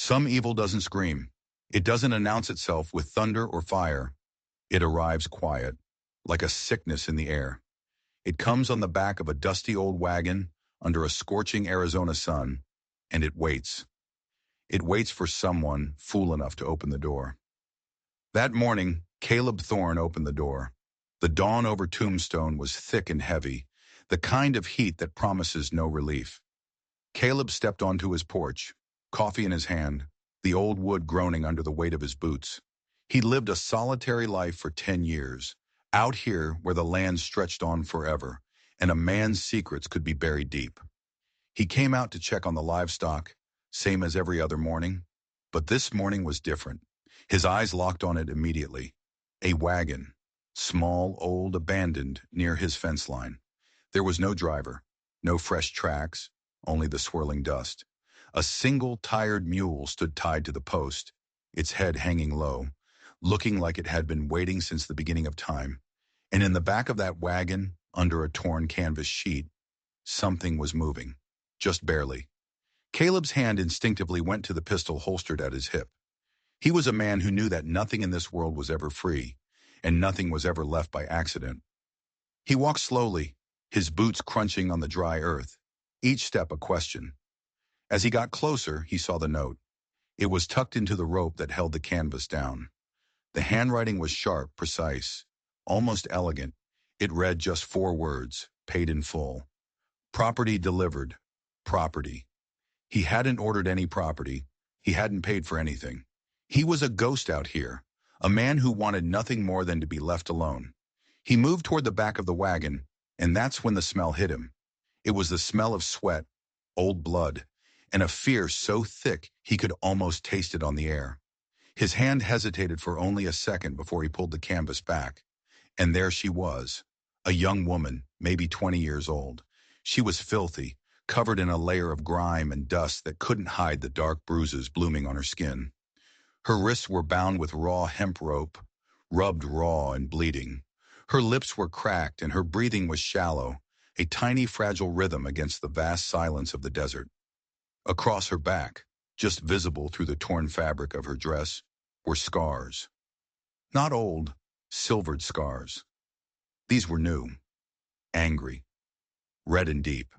Some evil doesn't scream. It doesn't announce itself with thunder or fire. It arrives quiet, like a sickness in the air. It comes on the back of a dusty old wagon under a scorching Arizona sun, and it waits. It waits for someone fool enough to open the door. That morning, Caleb Thorne opened the door. The dawn over Tombstone was thick and heavy, the kind of heat that promises no relief. Caleb stepped onto his porch, coffee in his hand, the old wood groaning under the weight of his boots. He lived a solitary life for 10 years, out here where the land stretched on forever, and a man's secrets could be buried deep. He came out to check on the livestock, same as every other morning, but this morning was different. His eyes locked on it immediately. A wagon, small, old, abandoned, near his fence line. There was no driver, no fresh tracks, only the swirling dust. A single tired mule stood tied to the post, its head hanging low, looking like it had been waiting since the beginning of time. And in the back of that wagon, under a torn canvas sheet, something was moving, just barely. Caleb's hand instinctively went to the pistol holstered at his hip. He was a man who knew that nothing in this world was ever free, and nothing was ever left by accident. He walked slowly, his boots crunching on the dry earth, each step a question. As he got closer, he saw the note. It was tucked into the rope that held the canvas down. The handwriting was sharp, precise, almost elegant. It read just 4 words, paid in full. Property delivered. Property. He hadn't ordered any property. He hadn't paid for anything. He was a ghost out here, a man who wanted nothing more than to be left alone. He moved toward the back of the wagon, and that's when the smell hit him. It was the smell of sweat, old blood, and a fear so thick he could almost taste it on the air. His hand hesitated for only a second before he pulled the canvas back. And there she was, a young woman, maybe 20 years old. She was filthy, covered in a layer of grime and dust that couldn't hide the dark bruises blooming on her skin. Her wrists were bound with raw hemp rope, rubbed raw and bleeding. Her lips were cracked and her breathing was shallow, a tiny fragile rhythm against the vast silence of the desert. Across her back, just visible through the torn fabric of her dress, were scars. Not old, silvered scars. These were new, angry, red and deep.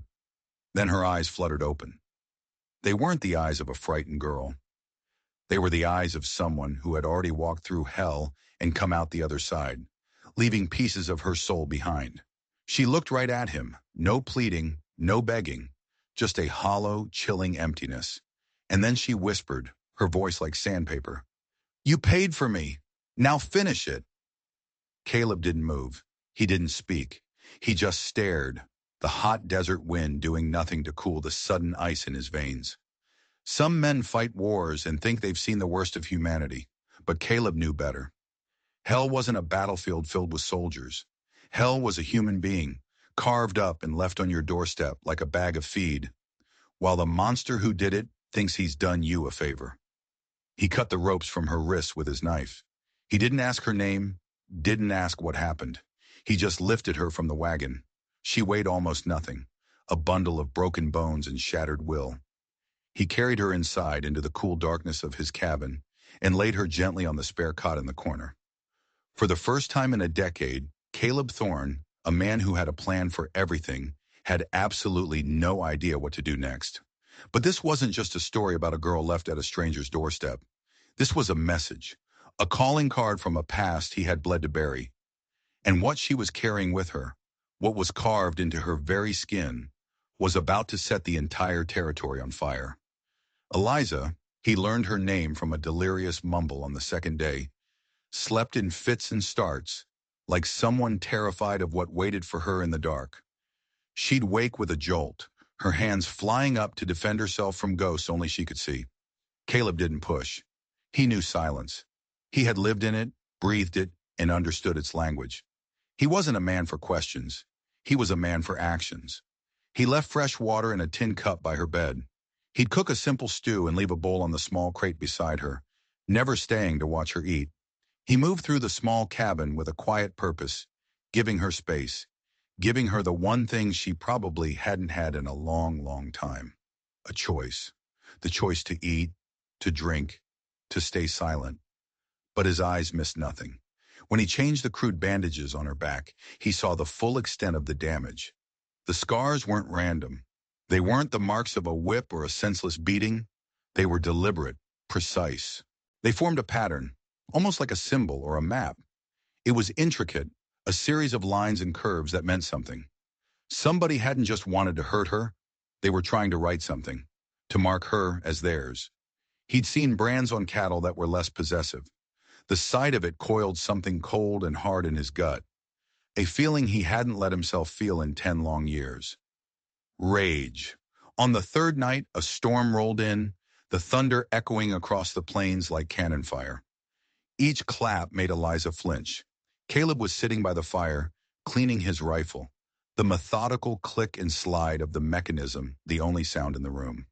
Then her eyes fluttered open. They weren't the eyes of a frightened girl. They were the eyes of someone who had already walked through hell and come out the other side, leaving pieces of her soul behind. She looked right at him, no pleading, no begging, just a hollow, chilling emptiness. And then she whispered, her voice like sandpaper, "You paid for me. Now finish it." Caleb didn't move. He didn't speak. He just stared, the hot desert wind doing nothing to cool the sudden ice in his veins. Some men fight wars and think they've seen the worst of humanity, but Caleb knew better. Hell wasn't a battlefield filled with soldiers. Hell was a human being, carved up and left on your doorstep like a bag of feed, while the monster who did it thinks he's done you a favor. He cut the ropes from her wrists with his knife. He didn't ask her name, didn't ask what happened. He just lifted her from the wagon. She weighed almost nothing, a bundle of broken bones and shattered will. He carried her inside into the cool darkness of his cabin and laid her gently on the spare cot in the corner. For the first time in a decade, Caleb Thorne, a man who had a plan for everything, had absolutely no idea what to do next. But this wasn't just a story about a girl left at a stranger's doorstep. This was a message, a calling card from a past he had bled to bury. And what she was carrying with her, what was carved into her very skin, was about to set the entire territory on fire. Eliza, he learned her name from a delirious mumble on the second day, slept in fits and starts, like someone terrified of what waited for her in the dark. She'd wake with a jolt, her hands flying up to defend herself from ghosts only she could see. Caleb didn't push. He knew silence. He had lived in it, breathed it, and understood its language. He wasn't a man for questions. He was a man for actions. He left fresh water in a tin cup by her bed. He'd cook a simple stew and leave a bowl on the small crate beside her, never staying to watch her eat. He moved through the small cabin with a quiet purpose, giving her space, giving her the one thing she probably hadn't had in a long, long time. A choice. The choice to eat, to drink, to stay silent. But his eyes missed nothing. When he changed the crude bandages on her back, he saw the full extent of the damage. The scars weren't random. They weren't the marks of a whip or a senseless beating. They were deliberate, precise. They formed a pattern, almost like a symbol or a map. It was intricate, a series of lines and curves that meant something. Somebody hadn't just wanted to hurt her. They were trying to write something, to mark her as theirs. He'd seen brands on cattle that were less possessive. The sight of it coiled something cold and hard in his gut, a feeling he hadn't let himself feel in 10 long years. Rage. On the third night, a storm rolled in, the thunder echoing across the plains like cannon fire. Each clap made Eliza flinch. Caleb was sitting by the fire, cleaning his rifle, the methodical click and slide of the mechanism the only sound in the room.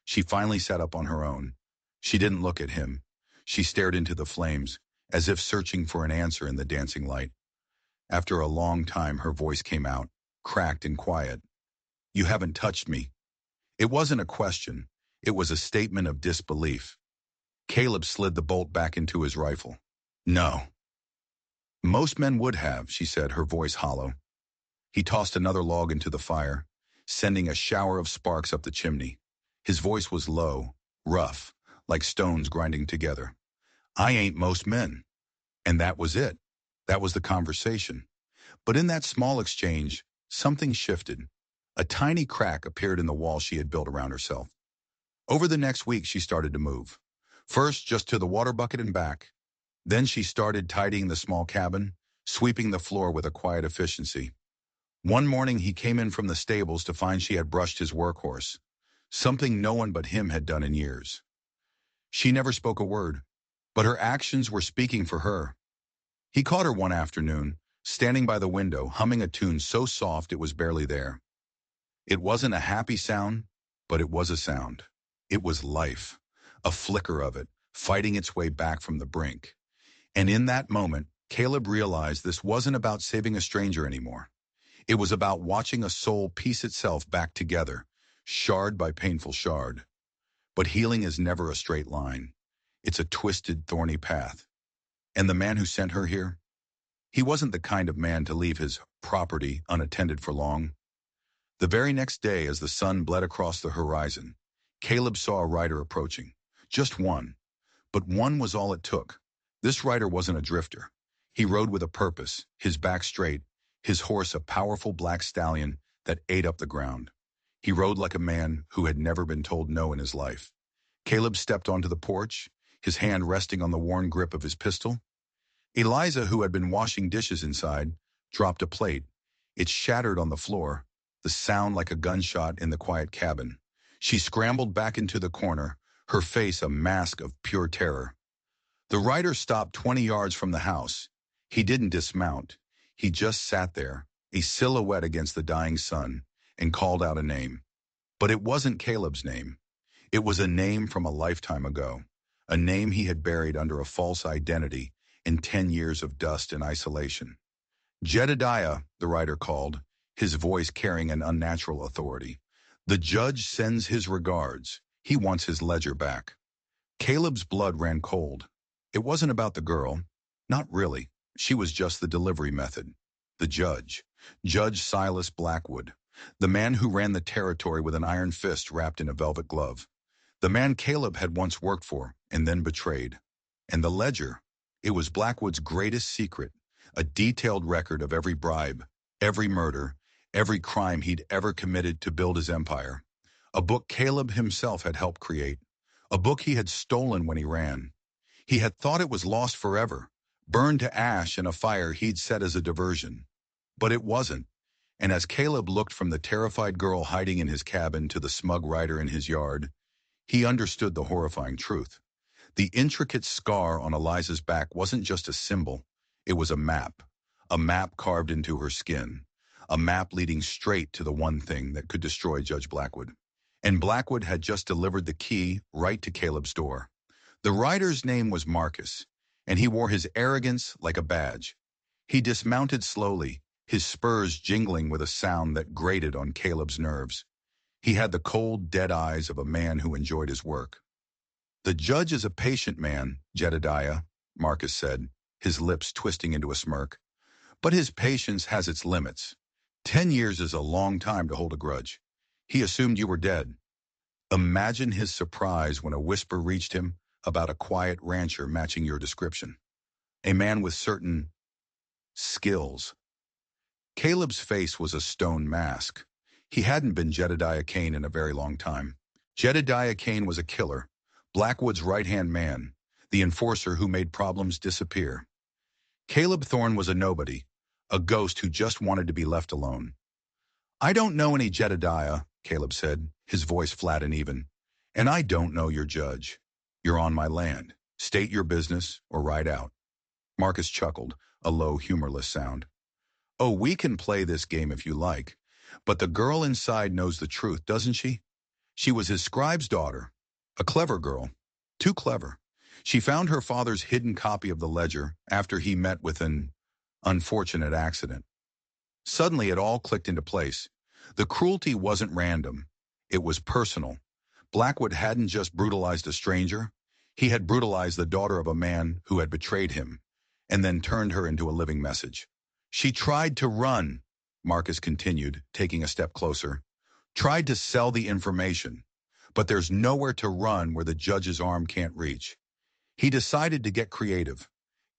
She finally sat up on her own. She didn't look at him. She stared into the flames, as if searching for an answer in the dancing light. After a long time, her voice came out, cracked and quiet. "You haven't touched me." It wasn't a question. It was a statement of disbelief. Caleb slid the bolt back into his rifle. "No." "Most men would have," she said, her voice hollow. He tossed another log into the fire, sending a shower of sparks up the chimney. His voice was low, rough, like stones grinding together. "I ain't most men." And that was it. That was the conversation. But in that small exchange, something shifted. A tiny crack appeared in the wall she had built around herself. Over the next week, she started to move. First, just to the water bucket and back. Then she started tidying the small cabin, sweeping the floor with a quiet efficiency. One morning, he came in from the stables to find she had brushed his workhorse, something no one but him had done in years. She never spoke a word, but her actions were speaking for her. He caught her one afternoon, standing by the window, humming a tune so soft it was barely there. It wasn't a happy sound, but it was a sound. It was life, a flicker of it, fighting its way back from the brink. And in that moment, Caleb realized this wasn't about saving a stranger anymore. It was about watching a soul piece itself back together, shard by painful shard. But healing is never a straight line. It's a twisted, thorny path. And the man who sent her here? He wasn't the kind of man to leave his property unattended for long. The very next day, as the sun bled across the horizon, Caleb saw a rider approaching. Just one. But one was all it took. This rider wasn't a drifter. He rode with a purpose, his back straight, his horse a powerful black stallion that ate up the ground. He rode like a man who had never been told no in his life. Caleb stepped onto the porch, his hand resting on the worn grip of his pistol. Eliza, who had been washing dishes inside, dropped a plate. It shattered on the floor, the sound like a gunshot in the quiet cabin. She scrambled back into the corner, her face a mask of pure terror. The rider stopped 20 yards from the house. He didn't dismount. He just sat there, a silhouette against the dying sun, and called out a name. But it wasn't Caleb's name. It was a name from a lifetime ago, a name he had buried under a false identity in 10 years of dust and isolation. "Jedediah," the rider called, his voice carrying an unnatural authority. "The judge sends his regards. He wants his ledger back." Caleb's blood ran cold. It wasn't about the girl. Not really. She was just the delivery method. The judge. Judge Silas Blackwood. The man who ran the territory with an iron fist wrapped in a velvet glove. The man Caleb had once worked for and then betrayed. And the ledger. It was Blackwood's greatest secret. A detailed record of every bribe, every murder, every crime he'd ever committed to build his empire. A book Caleb himself had helped create. A book he had stolen when he ran. He had thought it was lost forever, burned to ash in a fire he'd set as a diversion. But it wasn't. And as Caleb looked from the terrified girl hiding in his cabin to the smug rider in his yard, he understood the horrifying truth. The intricate scar on Eliza's back wasn't just a symbol. It was a map carved into her skin, a map leading straight to the one thing that could destroy Judge Blackwood. And Blackwood had just delivered the key right to Caleb's door. The rider's name was Marcus, and he wore his arrogance like a badge. He dismounted slowly, his spurs jingling with a sound that grated on Caleb's nerves. He had the cold, dead eyes of a man who enjoyed his work. The judge is a patient man, Jedediah, Marcus said, his lips twisting into a smirk. But his patience has its limits. 10 years is a long time to hold a grudge. He assumed you were dead. Imagine his surprise when a whisper reached him about a quiet rancher matching your description. A man with certain skills. Caleb's face was a stone mask. He hadn't been Jedediah Kane in a very long time. Jedediah Kane was a killer, Blackwood's right-hand man, the enforcer who made problems disappear. Caleb Thorne was a nobody, a ghost who just wanted to be left alone. I don't know any Jedediah, Caleb said, his voice flat and even. And I don't know your judge. You're on my land. State your business or ride out. Marcus chuckled, a low, humorless sound. Oh, we can play this game if you like. But the girl inside knows the truth, doesn't she? She was his scribe's daughter. A clever girl. Too clever. She found her father's hidden copy of the ledger after he met with an unfortunate accident. Suddenly it all clicked into place. The cruelty wasn't random. It was personal. Blackwood hadn't just brutalized a stranger. He had brutalized the daughter of a man who had betrayed him, and then turned her into a living message. She tried to run, Marcus continued, taking a step closer. Tried to sell the information. But there's nowhere to run where the judge's arm can't reach. He decided to get creative.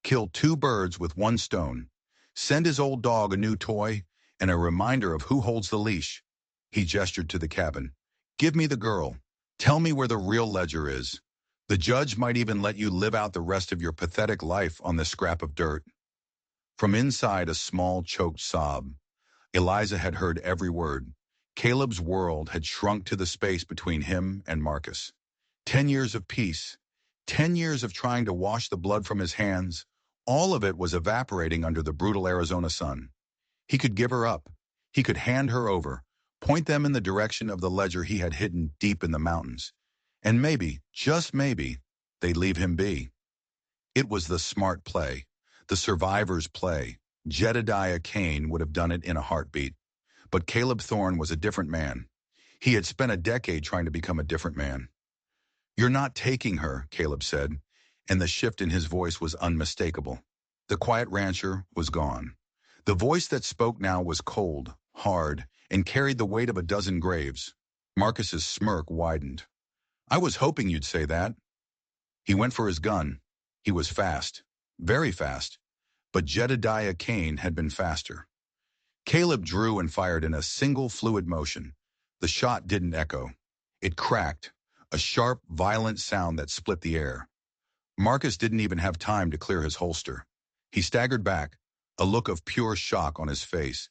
Kill two birds with one stone. Send his old dog a new toy and a reminder of who holds the leash. He gestured to the cabin. Give me the girl. Tell me where the real ledger is. The judge might even let you live out the rest of your pathetic life on this scrap of dirt. From inside a small, choked sob, Eliza had heard every word. Caleb's world had shrunk to the space between him and Marcus. 10 years of peace. 10 years of trying to wash the blood from his hands. All of it was evaporating under the brutal Arizona sun. He could give her up. He could hand her over, point them in the direction of the ledger he had hidden deep in the mountains. And maybe, just maybe, they'd leave him be. It was the smart play, the survivor's play. Jedediah Kane would have done it in a heartbeat. But Caleb Thorne was a different man. He had spent a decade trying to become a different man. You're not taking her, Caleb said, and the shift in his voice was unmistakable. The quiet rancher was gone. The voice that spoke now was cold, hard, and carried the weight of a dozen graves. Marcus's smirk widened. I was hoping you'd say that. He went for his gun. He was fast, very fast, but Jedediah Kane had been faster. Caleb drew and fired in a single fluid motion. The shot didn't echo. It cracked, a sharp, violent sound that split the air. Marcus didn't even have time to clear his holster. He staggered back, a look of pure shock on his face,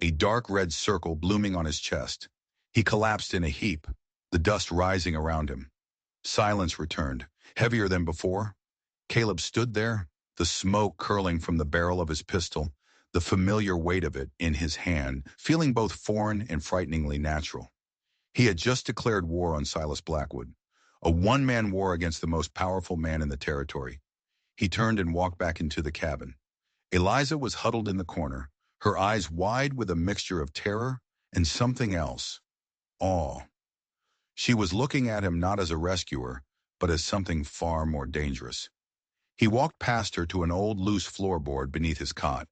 a dark red circle blooming on his chest. He collapsed in a heap, the dust rising around him. Silence returned, heavier than before. Caleb stood there, the smoke curling from the barrel of his pistol, the familiar weight of it in his hand, feeling both foreign and frighteningly natural. He had just declared war on Silas Blackwood, a one-man war against the most powerful man in the territory. He turned and walked back into the cabin. Eliza was huddled in the corner, her eyes wide with a mixture of terror and something else, awe. She was looking at him not as a rescuer, but as something far more dangerous. He walked past her to an old loose floorboard beneath his cot.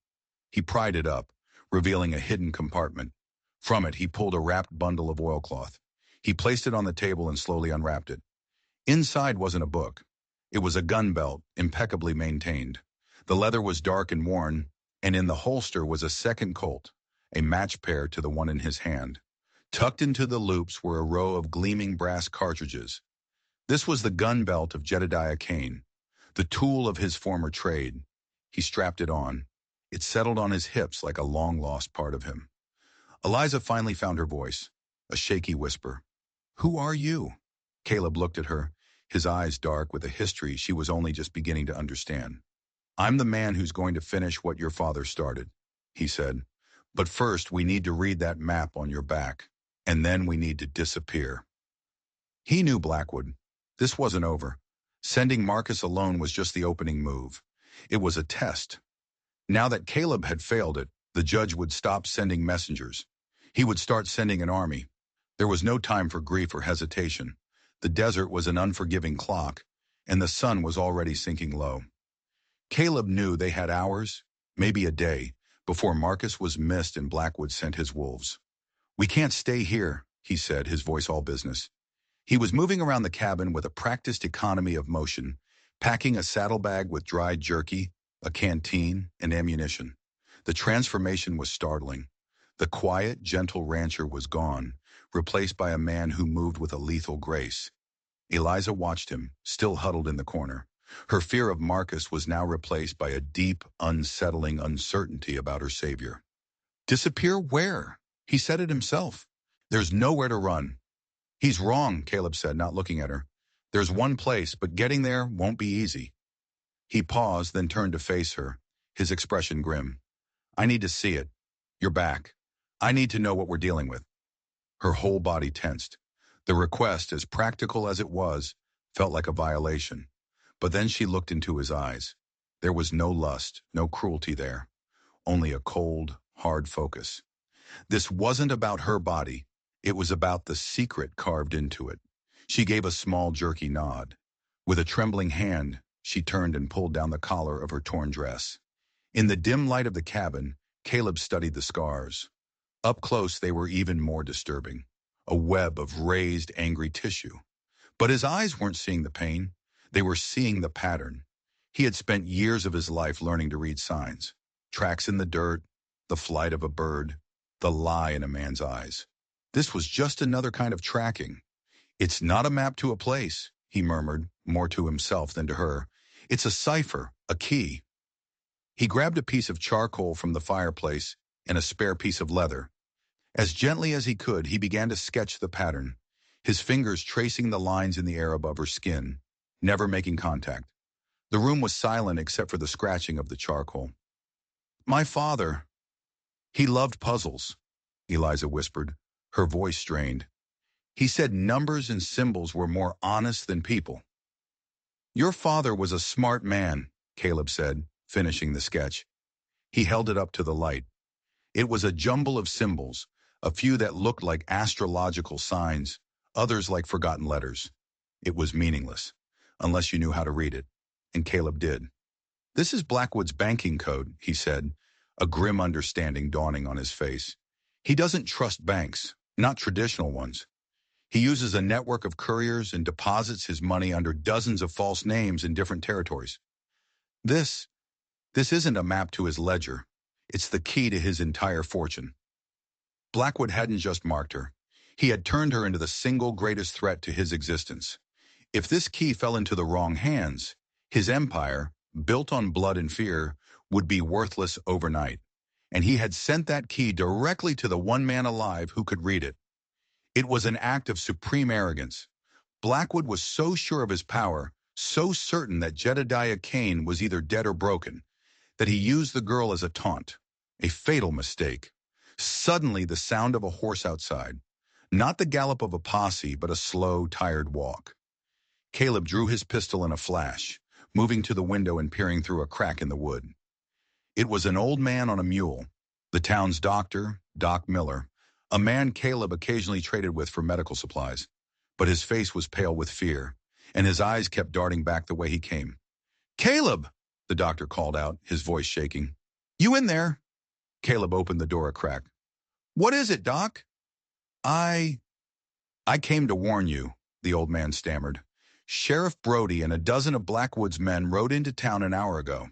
He pried it up, revealing a hidden compartment. From it, he pulled a wrapped bundle of oilcloth. He placed it on the table and slowly unwrapped it. Inside wasn't a book. It was a gun belt, impeccably maintained. The leather was dark and worn, and in the holster was a second Colt, a match pair to the one in his hand. Tucked into the loops were a row of gleaming brass cartridges. This was the gun belt of Jedediah Kane, the tool of his former trade. He strapped it on. It settled on his hips like a long-lost part of him. Eliza finally found her voice, a shaky whisper. Who are you? Caleb looked at her, his eyes dark with a history she was only just beginning to understand. I'm the man who's going to finish what your father started, he said. But first we need to read that map on your back, and then we need to disappear. He knew Blackwood. This wasn't over. Sending Marcus alone was just the opening move. It was a test. Now that Caleb had failed it, the judge would stop sending messengers. He would start sending an army. There was no time for grief or hesitation. The desert was an unforgiving clock, and the sun was already sinking low. Caleb knew they had hours, maybe a day, before Marcus was missed and Blackwood sent his wolves. "We can't stay here," he said, his voice all business. He was moving around the cabin with a practiced economy of motion, packing a saddlebag with dried jerky, a canteen, and ammunition. The transformation was startling. The quiet, gentle rancher was gone, replaced by a man who moved with a lethal grace. Eliza watched him, still huddled in the corner. Her fear of Marcus was now replaced by a deep, unsettling uncertainty about her savior. "Disappear where?" He said it himself. "There's nowhere to run." "He's wrong," Caleb said, not looking at her. "There's one place, but getting there won't be easy." He paused, then turned to face her, his expression grim. "I need to see it. You're back. I need to know what we're dealing with." Her whole body tensed. The request, as practical as it was, felt like a violation. But then she looked into his eyes. There was no lust, no cruelty there, only a cold, hard focus. This wasn't about her body. It was about the secret carved into it. She gave a small, jerky nod. With a trembling hand, she turned and pulled down the collar of her torn dress. In the dim light of the cabin, Caleb studied the scars. Up close, they were even more disturbing. A web of raised, angry tissue. But his eyes weren't seeing the pain. They were seeing the pattern. He had spent years of his life learning to read signs. Tracks in the dirt, the flight of a bird, the lie in a man's eyes. This was just another kind of tracking. "It's not a map to a place," he murmured, more to himself than to her. "It's a cipher, a key." He grabbed a piece of charcoal from the fireplace and a spare piece of leather. As gently as he could, he began to sketch the pattern, his fingers tracing the lines in the air above her skin, never making contact. The room was silent except for the scratching of the charcoal. "My father, he loved puzzles," Eliza whispered, her voice strained. "He said numbers and symbols were more honest than people." "Your father was a smart man," Caleb said, finishing the sketch. He held it up to the light. It was a jumble of symbols, a few that looked like astrological signs, others like forgotten letters. It was meaningless, unless you knew how to read it, and Caleb did. "This is Blackwood's banking code," he said, a grim understanding dawning on his face. "He doesn't trust banks, not traditional ones. He uses a network of couriers and deposits his money under dozens of false names in different territories. This isn't a map to his ledger. It's the key to his entire fortune." Blackwood hadn't just marked her. He had turned her into the single greatest threat to his existence. If this key fell into the wrong hands, his empire, built on blood and fear, would be worthless overnight. And he had sent that key directly to the one man alive who could read it. It was an act of supreme arrogance. Blackwood was so sure of his power, so certain that Jedediah Kane was either dead or broken, that he used the girl as a taunt. A fatal mistake. Suddenly, the sound of a horse outside. Not the gallop of a posse, but a slow, tired walk. Caleb drew his pistol in a flash, moving to the window and peering through a crack in the wood. It was an old man on a mule, the town's doctor, Doc Miller, a man Caleb occasionally traded with for medical supplies. But his face was pale with fear, and his eyes kept darting back the way he came. "Caleb!" the doctor called out, his voice shaking. "You in there?" Caleb opened the door a crack. "What is it, Doc?" I came to warn you," the old man stammered. "Sheriff Brody and a dozen of Blackwood's men rode into town an hour ago.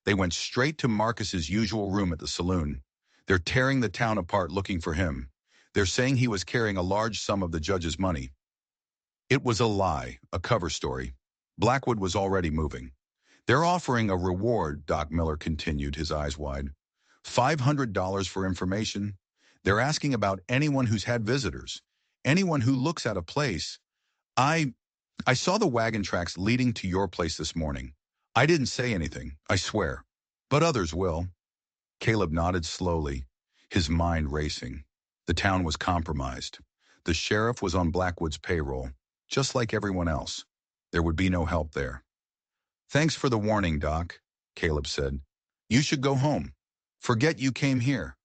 They went straight to Marcus's usual room at the saloon. They're tearing the town apart looking for him. They're saying he was carrying a large sum of the judge's money." It was a lie, a cover story. Blackwood was already moving. "They're offering a reward," Doc Miller continued, his eyes wide. $500 for information. They're asking about anyone who's had visitors, anyone who looks at a place. I saw the wagon tracks leading to your place this morning. I didn't say anything, I swear. But others will." Caleb nodded slowly, his mind racing. The town was compromised. The sheriff was on Blackwood's payroll, just like everyone else. There would be no help there. "Thanks for the warning, Doc," Caleb said. "You should go home. Forget you came here."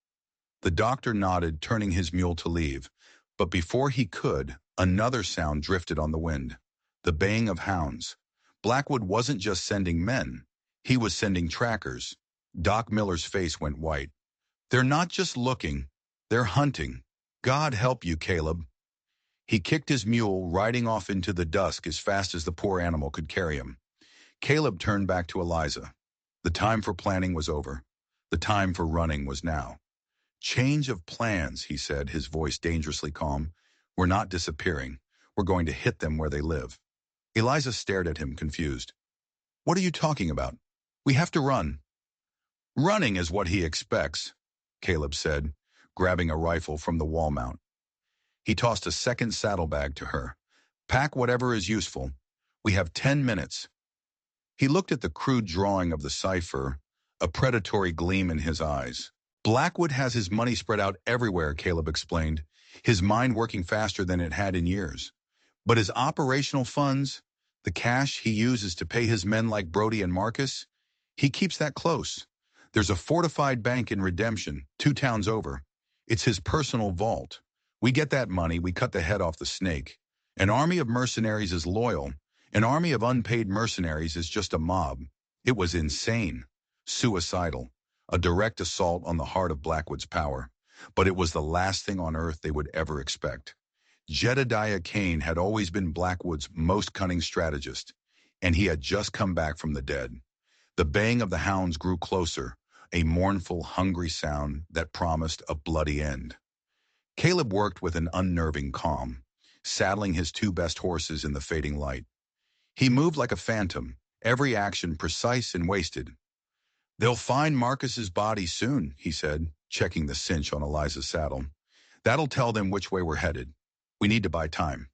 The doctor nodded, turning his mule to leave. But before he could, Another sound drifted on the wind. The baying of hounds. Blackwood wasn't just sending men. He was sending trackers. Doc Miller's face went white. They're not just looking. They're hunting. God help you, Caleb. He kicked his mule, riding off into the dusk as fast as the poor animal could carry him. Caleb turned back to Eliza. The time for planning was over. The time for running was now. Change of plans, he said, his voice dangerously calm. We're not disappearing. We're going to hit them where they live. Eliza stared at him, confused. What are you talking about? We have to run. Running is what he expects, Caleb said, grabbing a rifle from the wall mount. He tossed a second saddlebag to her. Pack whatever is useful. We have 10 minutes. He looked at the crude drawing of the cipher, a predatory gleam in his eyes. Blackwood has his money spread out everywhere, Caleb explained, his mind working faster than it had in years. But his operational funds, the cash he uses to pay his men like Brody and Marcus, he keeps that close. There's a fortified bank in Redemption, 2 towns over. It's his personal vault. We get that money, we cut the head off the snake. An army of mercenaries is loyal. An army of unpaid mercenaries is just a mob. It was insane, suicidal, a direct assault on the heart of Blackwood's power. But it was the last thing on earth they would ever expect. Jedediah Kane had always been Blackwood's most cunning strategist, and he had just come back from the dead. The baying of the hounds grew closer, a mournful, hungry sound that promised a bloody end. Caleb worked with an unnerving calm, saddling his 2 best horses in the fading light. He moved like a phantom, every action precise and wasted. They'll find Marcus's body soon, he said, checking the cinch on Eliza's saddle. That'll tell them which way we're headed. We need to buy time.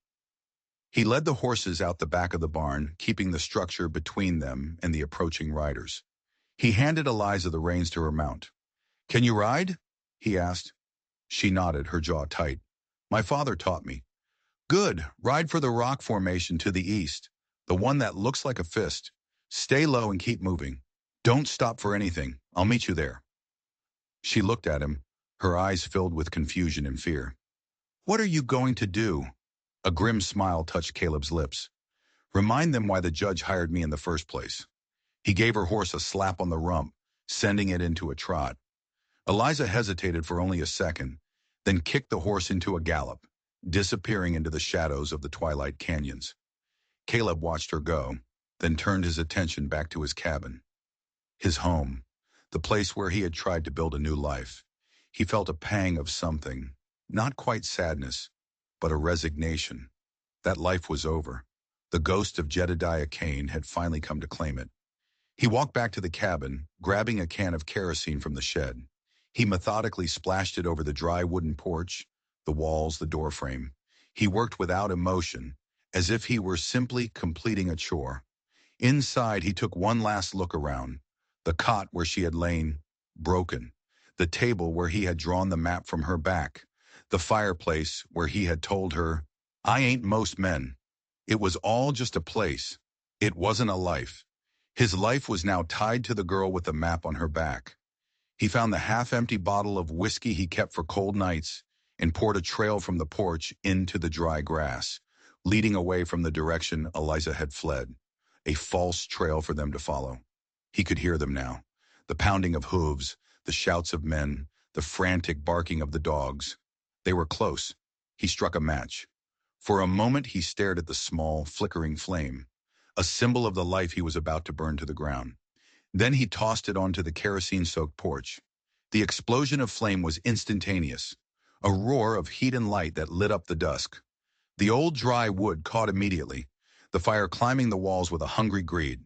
He led the horses out the back of the barn, keeping the structure between them and the approaching riders. He handed Eliza the reins to her mount. Can you ride? He asked. She nodded, her jaw tight. My father taught me. Good. Ride for the rock formation to the east, the one that looks like a fist. Stay low and keep moving. Don't stop for anything. I'll meet you there. She looked at him, her eyes filled with confusion and fear. What are you going to do? A grim smile touched Caleb's lips. Remind them why the judge hired me in the first place. He gave her horse a slap on the rump, sending it into a trot. Eliza hesitated for only a second, then kicked the horse into a gallop, disappearing into the shadows of the twilight canyons. Caleb watched her go, then turned his attention back to his cabin. His home, the place where he had tried to build a new life. He felt a pang of something, not quite sadness, but a resignation. That life was over. The ghost of Jedediah Kane had finally come to claim it. He walked back to the cabin, grabbing a can of kerosene from the shed. He methodically splashed it over the dry wooden porch, the walls, the doorframe. He worked without emotion, as if he were simply completing a chore. Inside, he took one last look around. The cot where she had lain, broken. The table where he had drawn the map from her back. The fireplace where he had told her, I ain't most men. It was all just a place. It wasn't a life. His life was now tied to the girl with the map on her back. He found the half-empty bottle of whiskey he kept for cold nights and poured a trail from the porch into the dry grass, leading away from the direction Eliza had fled, a false trail for them to follow. He could hear them now, the pounding of hooves, the shouts of men, the frantic barking of the dogs. They were close. He struck a match. For a moment he stared at the small, flickering flame, a symbol of the life he was about to burn to the ground. Then he tossed it onto the kerosene-soaked porch. The explosion of flame was instantaneous, a roar of heat and light that lit up the dusk. The old dry wood caught immediately, the fire climbing the walls with a hungry greed.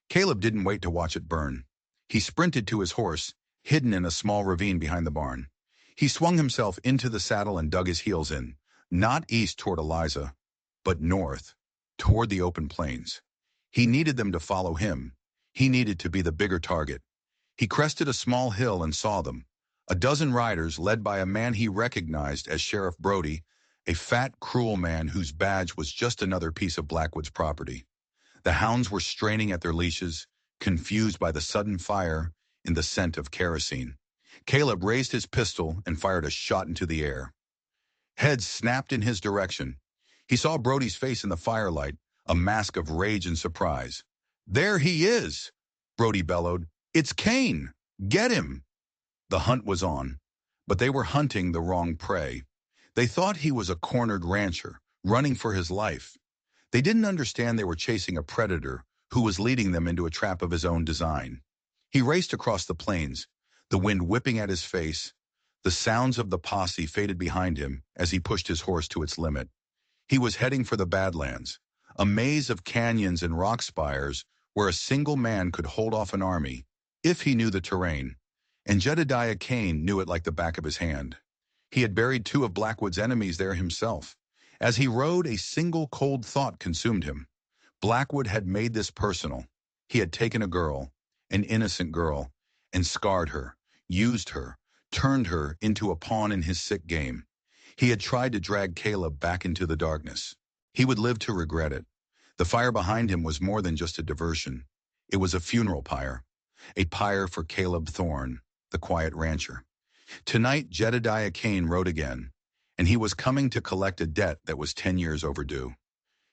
Caleb didn't wait to watch it burn. He sprinted to his horse, hidden in a small ravine behind the barn. He swung himself into the saddle and dug his heels in, not east toward Eliza, but north, toward the open plains. He needed them to follow him. He needed to be the bigger target. He crested a small hill and saw them, a dozen riders led by a man he recognized as Sheriff Brody, a fat, cruel man whose badge was just another piece of Blackwood's property. The hounds were straining at their leashes, confused by the sudden fire and the scent of kerosene. Caleb raised his pistol and fired a shot into the air. Heads snapped in his direction. He saw Brody's face in the firelight, a mask of rage and surprise. "There he is!" Brody bellowed. "It's Kane! Get him!" The hunt was on, but they were hunting the wrong prey. They thought he was a cornered rancher, running for his life. They didn't understand they were chasing a predator who was leading them into a trap of his own design. He raced across the plains, the wind whipping at his face. The sounds of the posse faded behind him as he pushed his horse to its limit. He was heading for the Badlands, a maze of canyons and rock spires where a single man could hold off an army, if he knew the terrain. And Jedediah Kane knew it like the back of his hand. He had buried two of Blackwood's enemies there himself. As he rode, a single cold thought consumed him. Blackwood had made this personal. He had taken a girl, an innocent girl, and scarred her, used her, turned her into a pawn in his sick game. He had tried to drag Caleb back into the darkness. He would live to regret it. The fire behind him was more than just a diversion. It was a funeral pyre, a pyre for Caleb Thorne, the quiet rancher. Tonight, Jedediah Kane rode again, and he was coming to collect a debt that was 10 years overdue.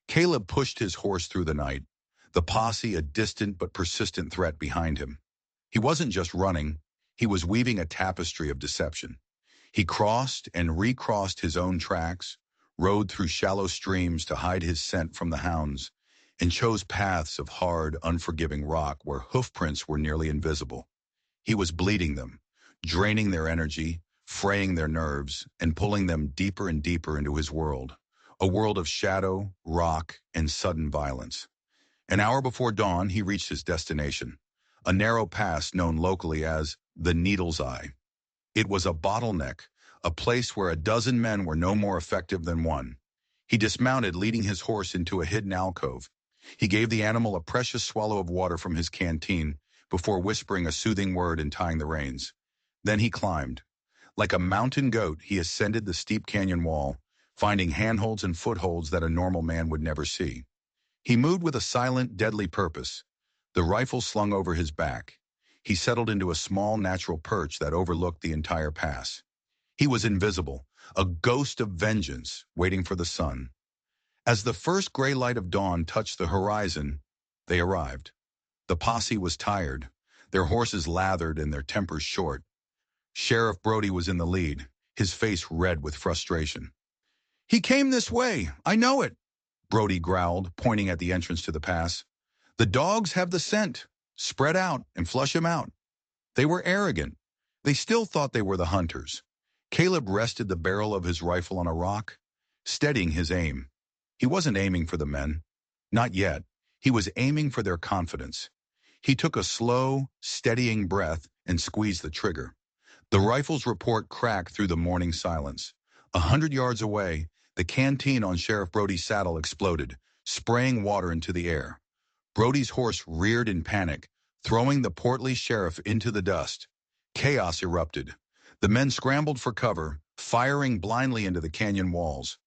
Caleb pushed his horse through the night, the posse a distant but persistent threat behind him. He wasn't just running, he was weaving a tapestry of deception. He crossed and recrossed his own tracks, rode through shallow streams to hide his scent from the hounds, and chose paths of hard, unforgiving rock where hoofprints were nearly invisible. He was bleeding them, draining their energy, fraying their nerves, and pulling them deeper and deeper into his world, a world of shadow, rock, and sudden violence. An hour before dawn, he reached his destination, a narrow pass known locally as the Needle's Eye. It was a bottleneck, a place where a dozen men were no more effective than one. He dismounted, leading his horse into a hidden alcove. He gave the animal a precious swallow of water from his canteen before whispering a soothing word and tying the reins. Then he climbed. Like a mountain goat, he ascended the steep canyon wall, finding handholds and footholds that a normal man would never see. He moved with a silent, deadly purpose, the rifle slung over his back. He settled into a small, natural perch that overlooked the entire pass. He was invisible, a ghost of vengeance, waiting for the sun. As the first gray light of dawn touched the horizon, they arrived. The posse was tired, their horses lathered and their tempers short. Sheriff Brody was in the lead, his face red with frustration. "He came this way, I know it," Brody growled, pointing at the entrance to the pass. "The dogs have the scent. Spread out and flush him out." They were arrogant. They still thought they were the hunters. Caleb rested the barrel of his rifle on a rock, steadying his aim. He wasn't aiming for the men. Not yet. He was aiming for their confidence. He took a slow, steadying breath and squeezed the trigger. The rifle's report cracked through the morning silence. 100 yards away, the canteen on Sheriff Brody's saddle exploded, spraying water into the air. Brody's horse reared in panic, throwing the portly sheriff into the dust. Chaos erupted. The men scrambled for cover, firing blindly into the canyon walls.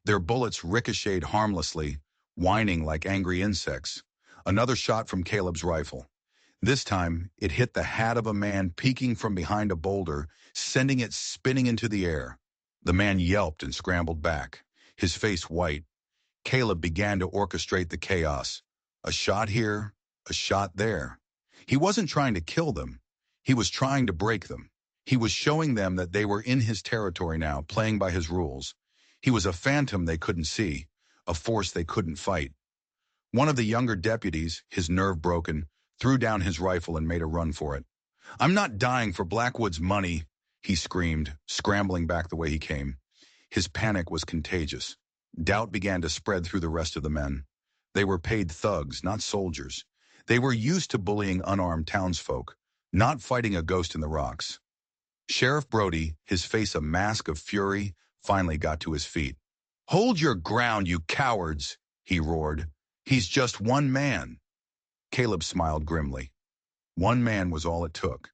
Their bullets ricocheted harmlessly, whining like angry insects. Another shot from Caleb's rifle. This time, it hit the hat of a man peeking from behind a boulder, sending it spinning into the air. The man yelped and scrambled back, his face white. Caleb began to orchestrate the chaos. A shot here, a shot there. He wasn't trying to kill them. He was trying to break them. He was showing them that they were in his territory now, playing by his rules. He was a phantom they couldn't see, a force they couldn't fight. One of the younger deputies, his nerve broken, threw down his rifle and made a run for it. "I'm not dying for Blackwood's money," he screamed, scrambling back the way he came. His panic was contagious. Doubt began to spread through the rest of the men. They were paid thugs, not soldiers. They were used to bullying unarmed townsfolk, not fighting a ghost in the rocks. Sheriff Brody, his face a mask of fury, finally got to his feet. "Hold your ground, you cowards," he roared. "He's just one man." Caleb smiled grimly. One man was all it took.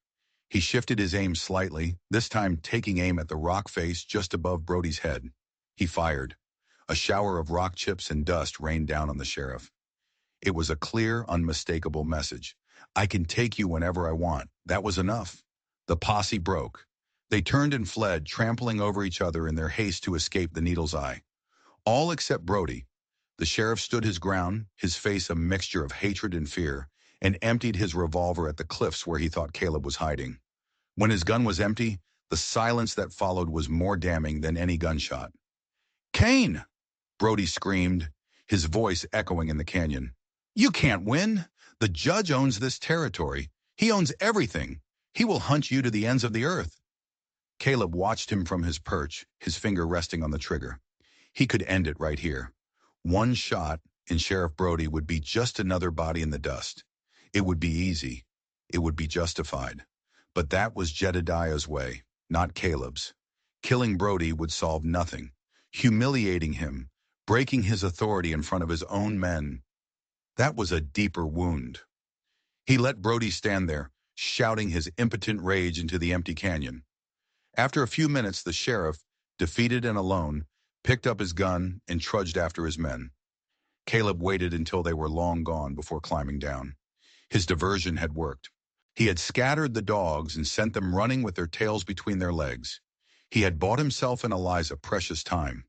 He shifted his aim slightly, this time taking aim at the rock face just above Brody's head. He fired. A shower of rock chips and dust rained down on the sheriff. It was a clear, unmistakable message. "I can take you whenever I want." That was enough. The posse broke. They turned and fled, trampling over each other in their haste to escape the Needle's Eye. All except Brody. The sheriff stood his ground, his face a mixture of hatred and fear, and emptied his revolver at the cliffs where he thought Caleb was hiding. When his gun was empty, the silence that followed was more damning than any gunshot. "Kane!" Brody screamed, his voice echoing in the canyon. "You can't win! The judge owns this territory. He owns everything. He will hunt you to the ends of the earth." Caleb watched him from his perch, his finger resting on the trigger. He could end it right here. One shot, and Sheriff Brody would be just another body in the dust. It would be easy. It would be justified. But that was Jedediah's way, not Caleb's. Killing Brody would solve nothing. Humiliating him, breaking his authority in front of his own men, that was a deeper wound. He let Brody stand there, shouting his impotent rage into the empty canyon. After a few minutes, the sheriff, defeated and alone, picked up his gun and trudged after his men. Caleb waited until they were long gone before climbing down. His diversion had worked. He had scattered the dogs and sent them running with their tails between their legs. He had bought himself and Eliza precious time.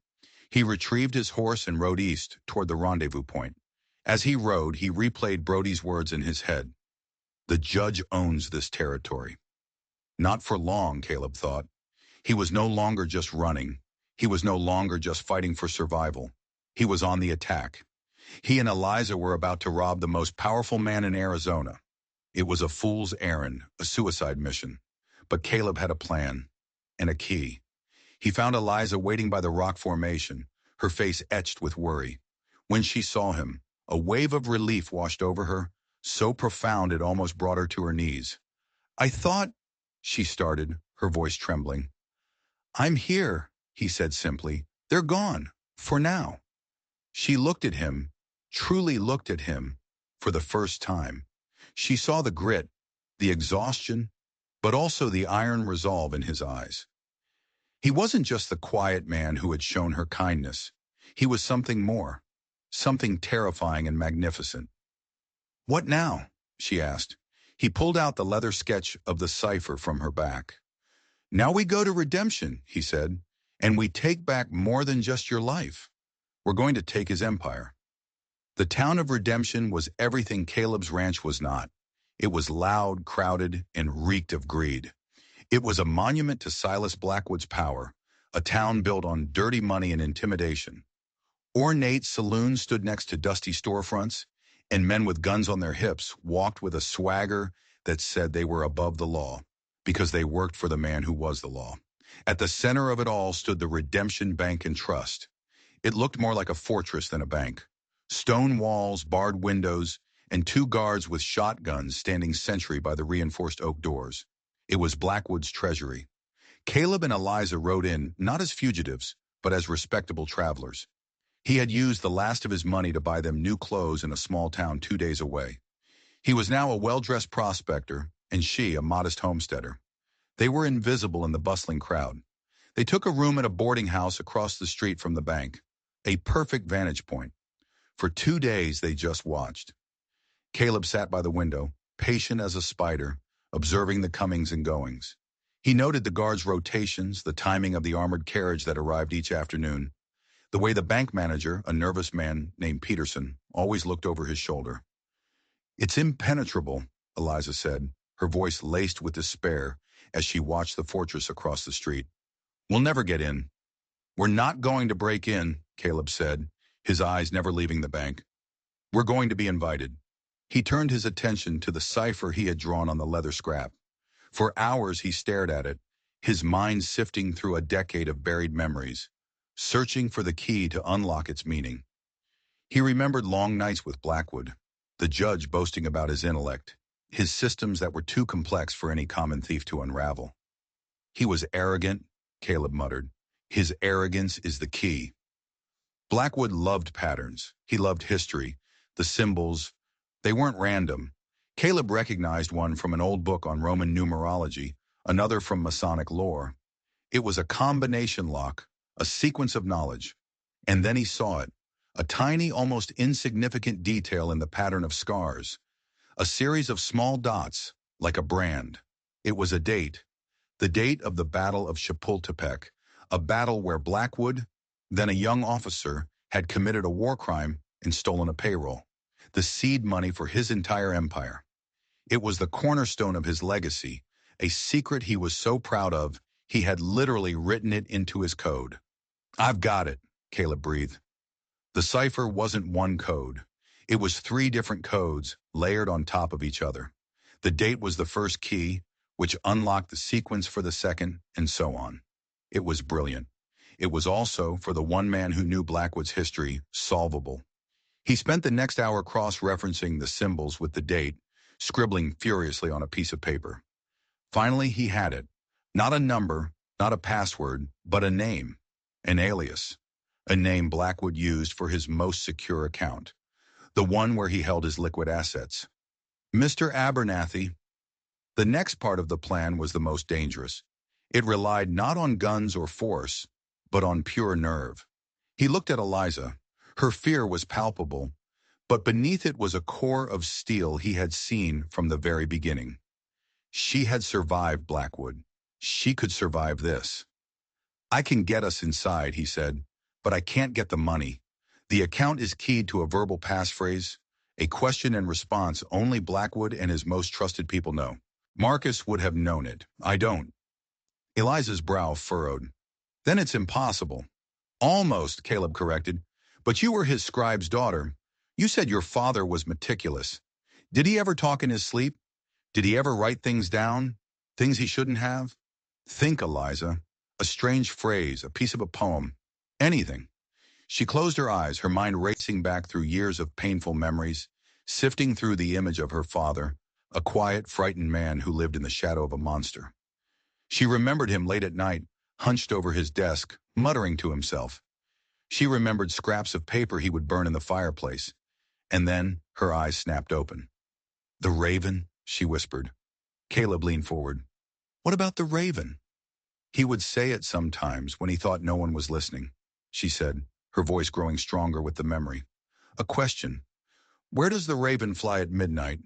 He retrieved his horse and rode east toward the rendezvous point. As he rode, he replayed Brody's words in his head. The judge owns this territory. Not for long, Caleb thought. He was no longer just running. He was no longer just fighting for survival. He was on the attack. He and Eliza were about to rob the most powerful man in Arizona. It was a fool's errand, a suicide mission. But Caleb had a plan and a key. He found Eliza waiting by the rock formation, her face etched with worry. When she saw him, a wave of relief washed over her, so profound it almost brought her to her knees. "I thought," she started, her voice trembling. "I'm here," he said simply. "They're gone, for now." She looked at him, truly looked at him, for the first time. She saw the grit, the exhaustion, but also the iron resolve in his eyes. He wasn't just the quiet man who had shown her kindness. He was something more, something terrifying and magnificent. "What now?" she asked. He pulled out the leather sketch of the cipher from her back. "Now we go to redemption," he said, "and we take back more than just your life. We're going to take his empire." The town of Redemption was everything Caleb's ranch was not. It was loud, crowded, and reeked of greed. It was a monument to Silas Blackwood's power, a town built on dirty money and intimidation. Ornate saloons stood next to dusty storefronts, and men with guns on their hips walked with a swagger that said they were above the law, because they worked for the man who was the law. At the center of it all stood the Redemption Bank and Trust. It looked more like a fortress than a bank. Stone walls, barred windows, and two guards with shotguns standing sentry by the reinforced oak doors. It was Blackwood's treasury. Caleb and Eliza rode in, not as fugitives, but as respectable travelers. He had used the last of his money to buy them new clothes in a small town 2 days away. He was now a well-dressed prospector, and she a modest homesteader. They were invisible in the bustling crowd. They took a room at a boarding house across the street from the bank, a perfect vantage point. For 2 days they just watched. Caleb sat by the window, patient as a spider, observing the comings and goings. He noted the guards' rotations, the timing of the armored carriage that arrived each afternoon, the way the bank manager, a nervous man named Peterson, always looked over his shoulder. "It's impenetrable," Eliza said, her voice laced with despair as she watched the fortress across the street. "We'll never get in." "We're not going to break in," Caleb said, his eyes never leaving the bank. "We're going to be invited." He turned his attention to the cipher he had drawn on the leather scrap. For hours he stared at it, his mind sifting through a decade of buried memories, searching for the key to unlock its meaning. He remembered long nights with Blackwood, the judge boasting about his intellect, his systems that were too complex for any common thief to unravel. "He was arrogant," Caleb muttered. "His arrogance is the key." Blackwood loved patterns. He loved history, the symbols. They weren't random. Caleb recognized one from an old book on Roman numerology, another from Masonic lore. It was a combination lock, a sequence of knowledge. And then he saw it, a tiny, almost insignificant detail in the pattern of scars, a series of small dots, like a brand. It was a date, the date of the Battle of Chapultepec, a battle where Blackwood, then a young officer, had committed a war crime and stolen a payroll, the seed money for his entire empire. It was the cornerstone of his legacy, a secret he was so proud of, he had literally written it into his code. I've got it, Caleb breathed. The cipher wasn't one code. It was three different codes layered on top of each other. The date was the first key, which unlocked the sequence for the second, and so on. It was brilliant. It was also, for the one man who knew Blackwood's history, solvable. He spent the next hour cross-referencing the symbols with the date, scribbling furiously on a piece of paper. Finally, he had it. Not a number, not a password, but a name, an alias, a name Blackwood used for his most secure account, the one where he held his liquid assets. Mr. Abernathy. The next part of the plan was the most dangerous. It relied not on guns or force, but on pure nerve. He looked at Eliza. Her fear was palpable, but beneath it was a core of steel he had seen from the very beginning. She had survived Blackwood. She could survive this. I can get us inside, he said, but I can't get the money. The account is keyed to a verbal passphrase, a question and response only Blackwood and his most trusted people know. Marcus would have known it. I don't. Eliza's brow furrowed. Then it's impossible. Almost, Caleb corrected. But you were his scribe's daughter. You said your father was meticulous. Did he ever talk in his sleep? Did he ever write things down? Things he shouldn't have? Think, Eliza. A strange phrase, a piece of a poem. Anything. She closed her eyes, her mind racing back through years of painful memories, sifting through the image of her father, a quiet, frightened man who lived in the shadow of a monster. She remembered him late at night, hunched over his desk, muttering to himself. She remembered scraps of paper he would burn in the fireplace, and then her eyes snapped open. The raven, she whispered. Caleb leaned forward. What about the raven? He would say it sometimes when he thought no one was listening, she said, her voice growing stronger with the memory. A question. Where does the raven fly at midnight?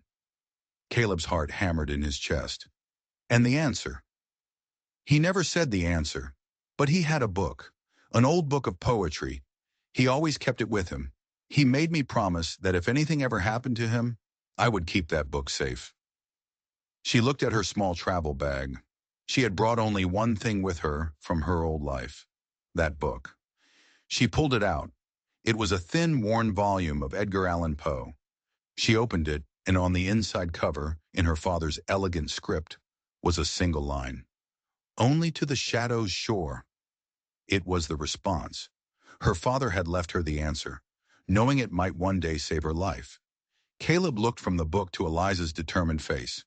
Caleb's heart hammered in his chest. And the answer? He never said the answer, but he had a book, an old book of poetry. He always kept it with him. He made me promise that if anything ever happened to him, I would keep that book safe. She looked at her small travel bag. She had brought only one thing with her from her old life, that book. She pulled it out. It was a thin, worn volume of Edgar Allan Poe. She opened it, and on the inside cover, in her father's elegant script, was a single line. Only to the shadow's shore. It was the response. Her father had left her the answer, knowing it might one day save her life. Caleb looked from the book to Eliza's determined face.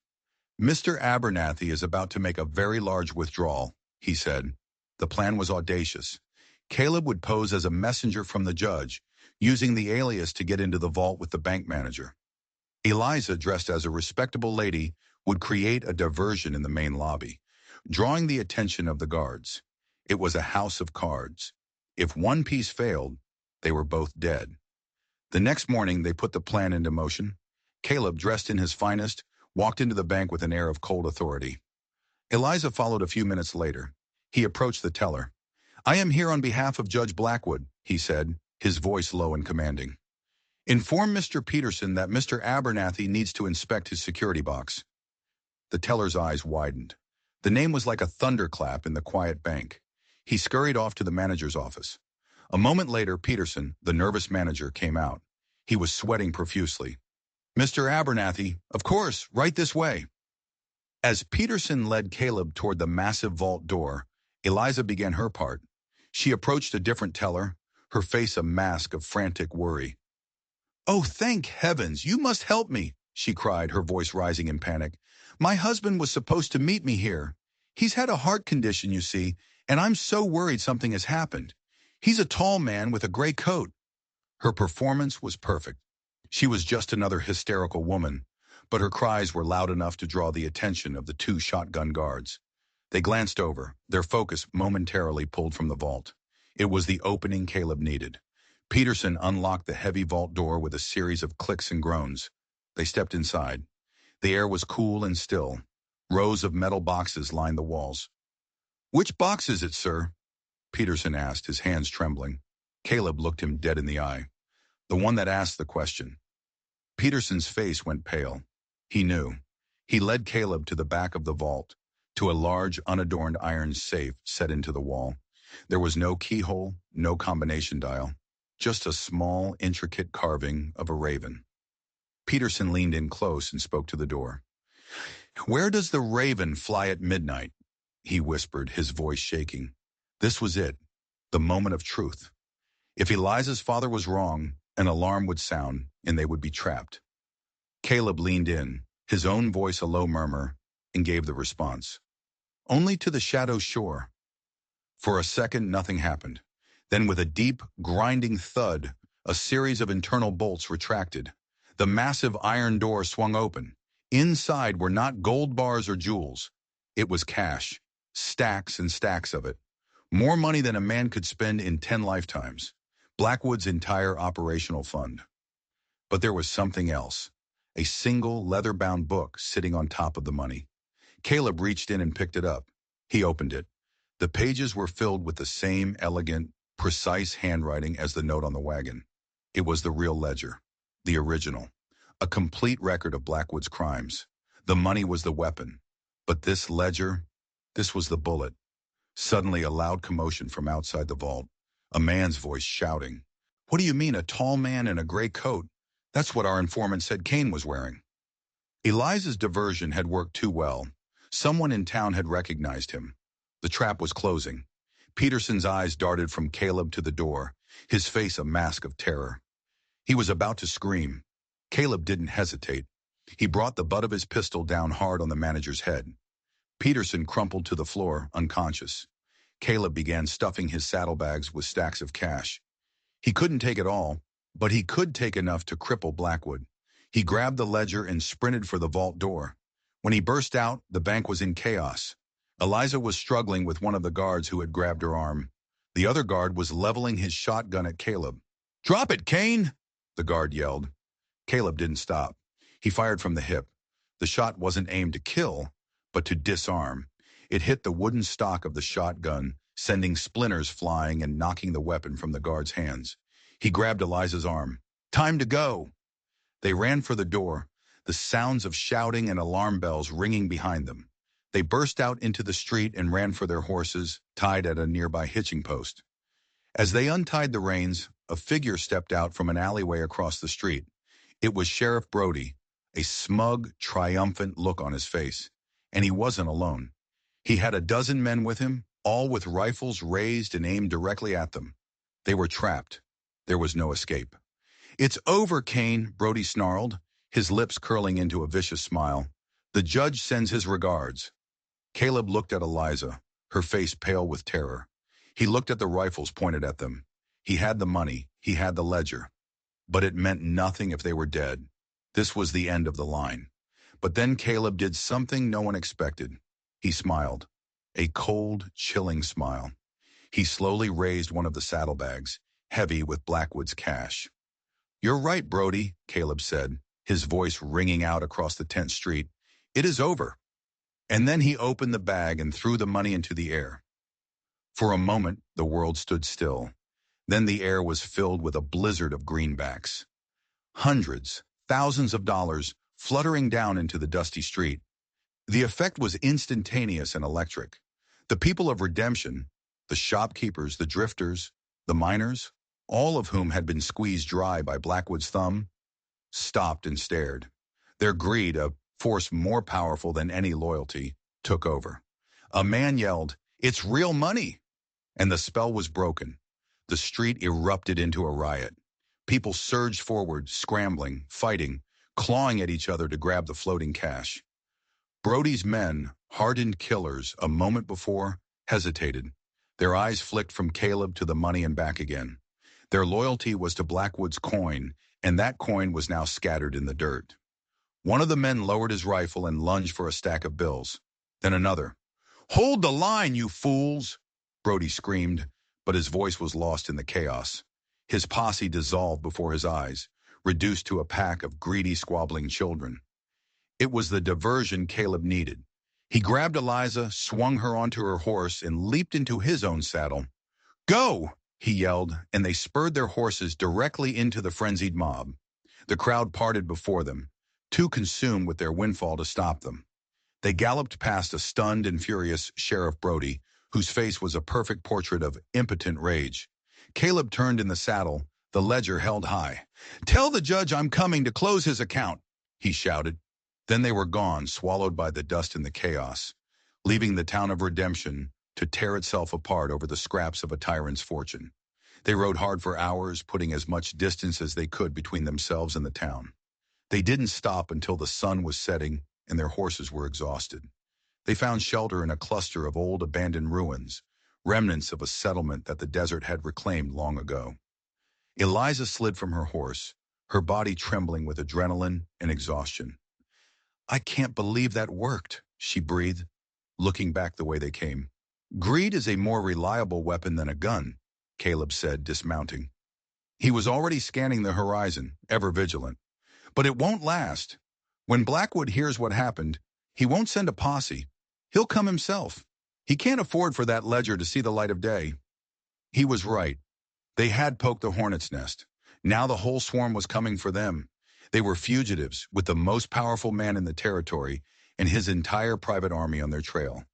Mr. Abernathy is about to make a very large withdrawal, he said. The plan was audacious. Caleb would pose as a messenger from the judge, using the alias to get into the vault with the bank manager. Eliza, dressed as a respectable lady, would create a diversion in the main lobby, drawing the attention of the guards. It was a house of cards. If one piece failed, they were both dead. The next morning, they put the plan into motion. Caleb, dressed in his finest, walked into the bank with an air of cold authority. Eliza followed a few minutes later. He approached the teller. I am here on behalf of Judge Blackwood, he said, his voice low and commanding. Inform Mr. Peterson that Mr. Abernathy needs to inspect his security box. The teller's eyes widened. The name was like a thunderclap in the quiet bank. He scurried off to the manager's office. A moment later, Peterson, the nervous manager, came out. He was sweating profusely. Mr. Abernathy, of course, right this way. As Peterson led Caleb toward the massive vault door, Eliza began her part. She approached a different teller, her face a mask of frantic worry. Oh, thank heavens, you must help me, she cried, her voice rising in panic. My husband was supposed to meet me here. He's had a heart condition, you see, and I'm so worried something has happened. He's a tall man with a gray coat. Her performance was perfect. She was just another hysterical woman, but her cries were loud enough to draw the attention of the two shotgun guards. They glanced over, their focus momentarily pulled from the vault. It was the opening Caleb needed. Peterson unlocked the heavy vault door with a series of clicks and groans. They stepped inside. The air was cool and still. Rows of metal boxes lined the walls. Which box is it, sir? Peterson asked, his hands trembling. Caleb looked him dead in the eye, the one that asked the question. Peterson's face went pale. He knew. He led Caleb to the back of the vault, to a large, unadorned iron safe set into the wall. There was no keyhole, no combination dial, just a small, intricate carving of a raven. Peterson leaned in close and spoke to the door. "Where does the raven fly at midnight?" he whispered, his voice shaking. This was it, the moment of truth. If Eliza's father was wrong, an alarm would sound, and they would be trapped. Caleb leaned in, his own voice a low murmur, and gave the response. "Only to the shadow shore." For a second, nothing happened. Then with a deep, grinding thud, a series of internal bolts retracted. The massive iron door swung open. Inside were not gold bars or jewels. It was cash, stacks and stacks of it. More money than a man could spend in 10 lifetimes. Blackwood's entire operational fund. But there was something else. A single leather-bound book sitting on top of the money. Caleb reached in and picked it up. He opened it. The pages were filled with the same elegant, precise handwriting as the note on the wagon. It was the real ledger, the original, a complete record of Blackwood's crimes. The money was the weapon, but this ledger, this was the bullet. Suddenly, a loud commotion from outside the vault, a man's voice shouting, "What do you mean, a tall man in a gray coat? That's what our informant said Kane was wearing." Eliza's diversion had worked too well. Someone in town had recognized him. The trap was closing. Peterson's eyes darted from Caleb to the door, his face a mask of terror. He was about to scream. Caleb didn't hesitate. He brought the butt of his pistol down hard on the manager's head. Peterson crumpled to the floor, unconscious. Caleb began stuffing his saddlebags with stacks of cash. He couldn't take it all, but he could take enough to cripple Blackwood. He grabbed the ledger and sprinted for the vault door. When he burst out, the bank was in chaos. Eliza was struggling with one of the guards who had grabbed her arm. The other guard was leveling his shotgun at Caleb. "Drop it, Kane!" the guard yelled. Caleb didn't stop. He fired from the hip. The shot wasn't aimed to kill, but to disarm. It hit the wooden stock of the shotgun, sending splinters flying and knocking the weapon from the guard's hands. He grabbed Eliza's arm. "Time to go!" They ran for the door, the sounds of shouting and alarm bells ringing behind them. They burst out into the street and ran for their horses, tied at a nearby hitching post. As they untied the reins, a figure stepped out from an alleyway across the street. It was Sheriff Brody, a smug, triumphant look on his face. And he wasn't alone. He had a dozen men with him, all with rifles raised and aimed directly at them. They were trapped. There was no escape. "It's over, Kane," Brody snarled, his lips curling into a vicious smile. "The judge sends his regards." Caleb looked at Eliza, her face pale with terror. He looked at the rifles pointed at them. He had the money, he had the ledger. But it meant nothing if they were dead. This was the end of the line. But then Caleb did something no one expected. He smiled. A cold, chilling smile. He slowly raised one of the saddlebags, heavy with Blackwood's cash. "You're right, Brody," Caleb said, his voice ringing out across the tense street. "It is over." And then he opened the bag and threw the money into the air. For a moment, the world stood still. Then the air was filled with a blizzard of greenbacks. Hundreds, thousands of dollars fluttering down into the dusty street. The effect was instantaneous and electric. The people of Redemption, the shopkeepers, the drifters, the miners, all of whom had been squeezed dry by Blackwood's thumb, stopped and stared. Their greed, a force more powerful than any loyalty, took over. A man yelled, "It's real money!" And the spell was broken. The street erupted into a riot. People surged forward, scrambling, fighting, clawing at each other to grab the floating cash. Brody's men, hardened killers, a moment before, hesitated. Their eyes flicked from Caleb to the money and back again. Their loyalty was to Blackwood's coin, and that coin was now scattered in the dirt. One of the men lowered his rifle and lunged for a stack of bills. Then another. "Hold the line, you fools!" Brody screamed, but his voice was lost in the chaos. His posse dissolved before his eyes, reduced to a pack of greedy, squabbling children. It was the diversion Caleb needed. He grabbed Eliza, swung her onto her horse, and leaped into his own saddle. "Go!" he yelled, and they spurred their horses directly into the frenzied mob. The crowd parted before them, too consumed with their windfall to stop them. They galloped past a stunned and furious Sheriff Brody, whose face was a perfect portrait of impotent rage. Caleb turned in the saddle, the ledger held high. "Tell the judge I'm coming to close his account," he shouted. Then they were gone, swallowed by the dust and the chaos, leaving the town of Redemption to tear itself apart over the scraps of a tyrant's fortune. They rode hard for hours, putting as much distance as they could between themselves and the town. They didn't stop until the sun was setting and their horses were exhausted. They found shelter in a cluster of old abandoned ruins, remnants of a settlement that the desert had reclaimed long ago. Eliza slid from her horse, her body trembling with adrenaline and exhaustion. "I can't believe that worked," she breathed, looking back the way they came. "Greed is a more reliable weapon than a gun," Caleb said, dismounting. He was already scanning the horizon, ever vigilant. "But it won't last. When Blackwood hears what happened, he won't send a posse. He'll come himself. He can't afford for that ledger to see the light of day." He was right. They had poked the hornet's nest. Now the whole swarm was coming for them. They were fugitives, with the most powerful man in the territory and his entire private army on their trail.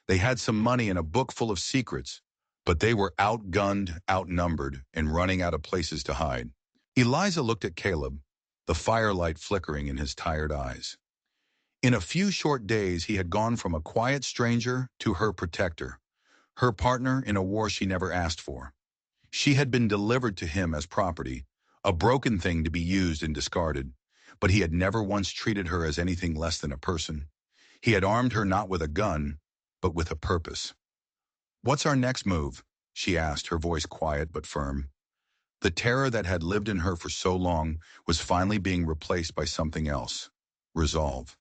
They had some money and a book full of secrets, but they were outgunned, outnumbered, and running out of places to hide. Eliza looked at Caleb, the firelight flickering in his tired eyes. In a few short days, he had gone from a quiet stranger to her protector, her partner in a war she never asked for. She had been delivered to him as property, a broken thing to be used and discarded, but he had never once treated her as anything less than a person. He had armed her not with a gun, but with a purpose. "What's our next move?" she asked, her voice quiet but firm. The terror that had lived in her for so long was finally being replaced by something else: resolve.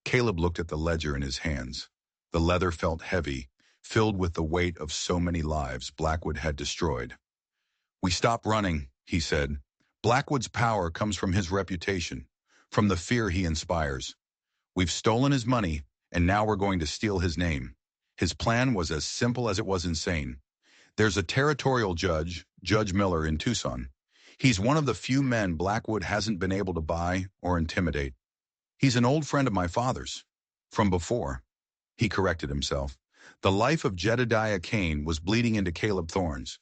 Caleb looked at the ledger in his hands. The leather felt heavy, filled with the weight of so many lives Blackwood had destroyed. "We stop running," he said. "Blackwood's power comes from his reputation, from the fear he inspires. We've stolen his money, and now we're going to steal his name." His plan was as simple as it was insane. "There's a territorial judge, Judge Miller, in Tucson. He's one of the few men Blackwood hasn't been able to buy or intimidate. He's an old friend of my father's. From before." He corrected himself. The life of Jedediah Kane was bleeding into Caleb Thorne's.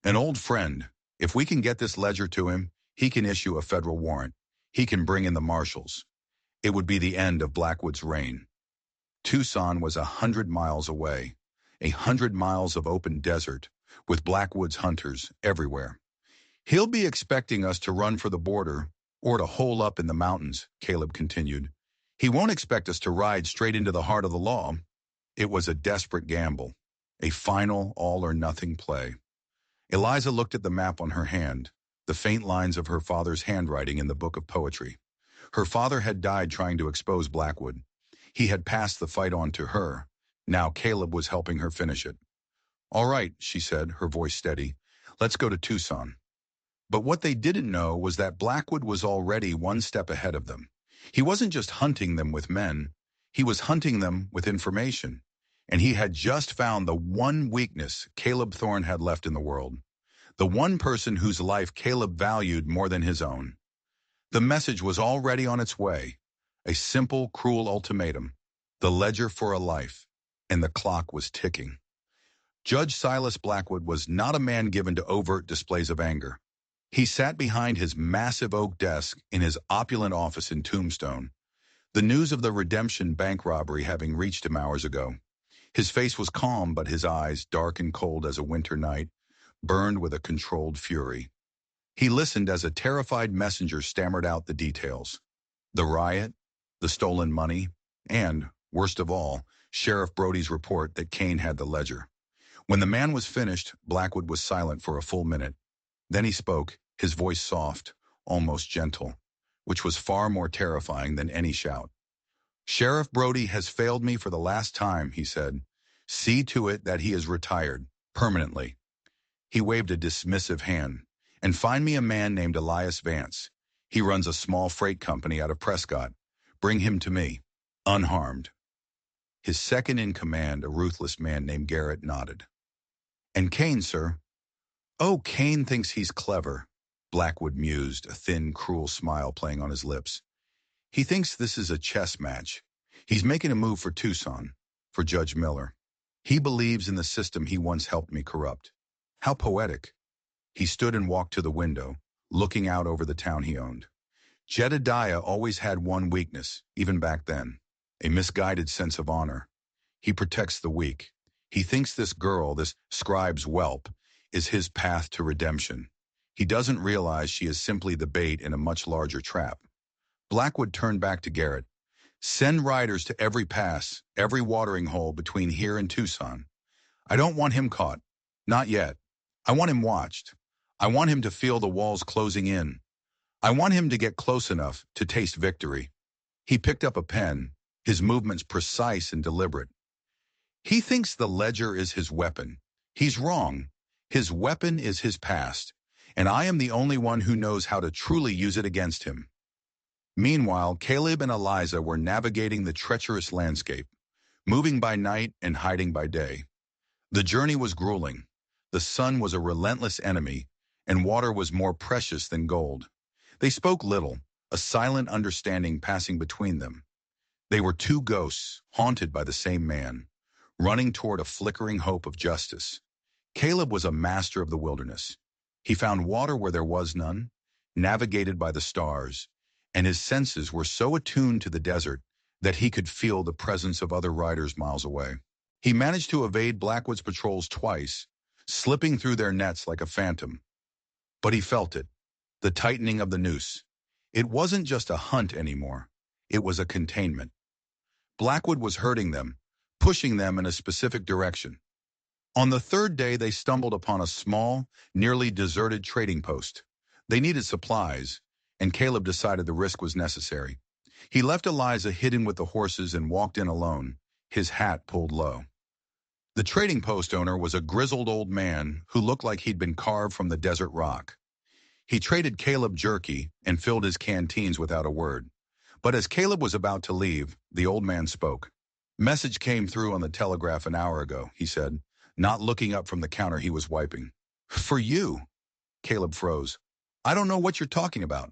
"An old friend. If we can get this ledger to him, he can issue a federal warrant. He can bring in the marshals. It would be the end of Blackwood's reign." Tucson was 100 miles away, 100 miles of open desert, with Blackwood's hunters everywhere. "He'll be expecting us to run for the border or to hole up in the mountains," Caleb continued. "He won't expect us to ride straight into the heart of the law." It was a desperate gamble, a final all-or-nothing play. Eliza looked at the map on her hand, the faint lines of her father's handwriting in the book of poetry. Her father had died trying to expose Blackwood. He had passed the fight on to her. Now Caleb was helping her finish it. "All right," she said, her voice steady. "Let's go to Tucson." But what they didn't know was that Blackwood was already one step ahead of them. He wasn't just hunting them with men. He was hunting them with information. And he had just found the one weakness Caleb Thorne had left in the world. The one person whose life Caleb valued more than his own. The message was already on its way. A simple, cruel ultimatum. The ledger for a life. And the clock was ticking. Judge Silas Blackwood was not a man given to overt displays of anger. He sat behind his massive oak desk in his opulent office in Tombstone, the news of the Redemption bank robbery having reached him hours ago. His face was calm, but his eyes, dark and cold as a winter night, burned with a controlled fury. He listened as a terrified messenger stammered out the details. The riot, the stolen money, and, worst of all, Sheriff Brody's report that Kane had the ledger. When the man was finished, Blackwood was silent for a full minute. Then he spoke, his voice soft, almost gentle, which was far more terrifying than any shout. "Sheriff Brody has failed me for the last time," he said. "See to it that he is retired, permanently." He waved a dismissive hand. "And find me a man named Elias Vance. He runs a small freight company out of Prescott. Bring him to me, unharmed." His second in command, a ruthless man named Garrett, nodded. "And Kane, sir?" Oh, Kane thinks he's clever, Blackwood mused, a thin, cruel smile playing on his lips. He thinks this is a chess match. He's making a move for Tucson, for Judge Miller. He believes in the system he once helped me corrupt. How poetic. He stood and walked to the window, looking out over the town he owned. Jedediah always had one weakness, even back then, a misguided sense of honor. He protects the weak. He thinks this girl, this scribe's whelp, is his path to redemption. He doesn't realize she is simply the bait in a much larger trap. Blackwood turned back to Garrett. Send riders to every pass, every watering hole between here and Tucson. I don't want him caught. Not yet. I want him watched. I want him to feel the walls closing in. I want him to get close enough to taste victory. He picked up a pen, his movements precise and deliberate. He thinks the ledger is his weapon. He's wrong. His weapon is his past, and I am the only one who knows how to truly use it against him. Meanwhile, Caleb and Eliza were navigating the treacherous landscape, moving by night and hiding by day. The journey was grueling. The sun was a relentless enemy, and water was more precious than gold. They spoke little, a silent understanding passing between them. They were two ghosts, haunted by the same man, running toward a flickering hope of justice. Caleb was a master of the wilderness. He found water where there was none, navigated by the stars, and his senses were so attuned to the desert that he could feel the presence of other riders miles away. He managed to evade Blackwood's patrols twice, slipping through their nets like a phantom. But he felt it, the tightening of the noose. It wasn't just a hunt anymore. It was a containment. Blackwood was herding them, pushing them in a specific direction. On the third day, they stumbled upon a small, nearly deserted trading post. They needed supplies, and Caleb decided the risk was necessary. He left Eliza hidden with the horses and walked in alone, his hat pulled low. The trading post owner was a grizzled old man who looked like he'd been carved from the desert rock. He traded Caleb jerky and filled his canteens without a word. But as Caleb was about to leave, the old man spoke. "Message came through on the telegraph an hour ago," he said, not looking up from the counter he was wiping. "For you." Caleb froze. "I don't know what you're talking about."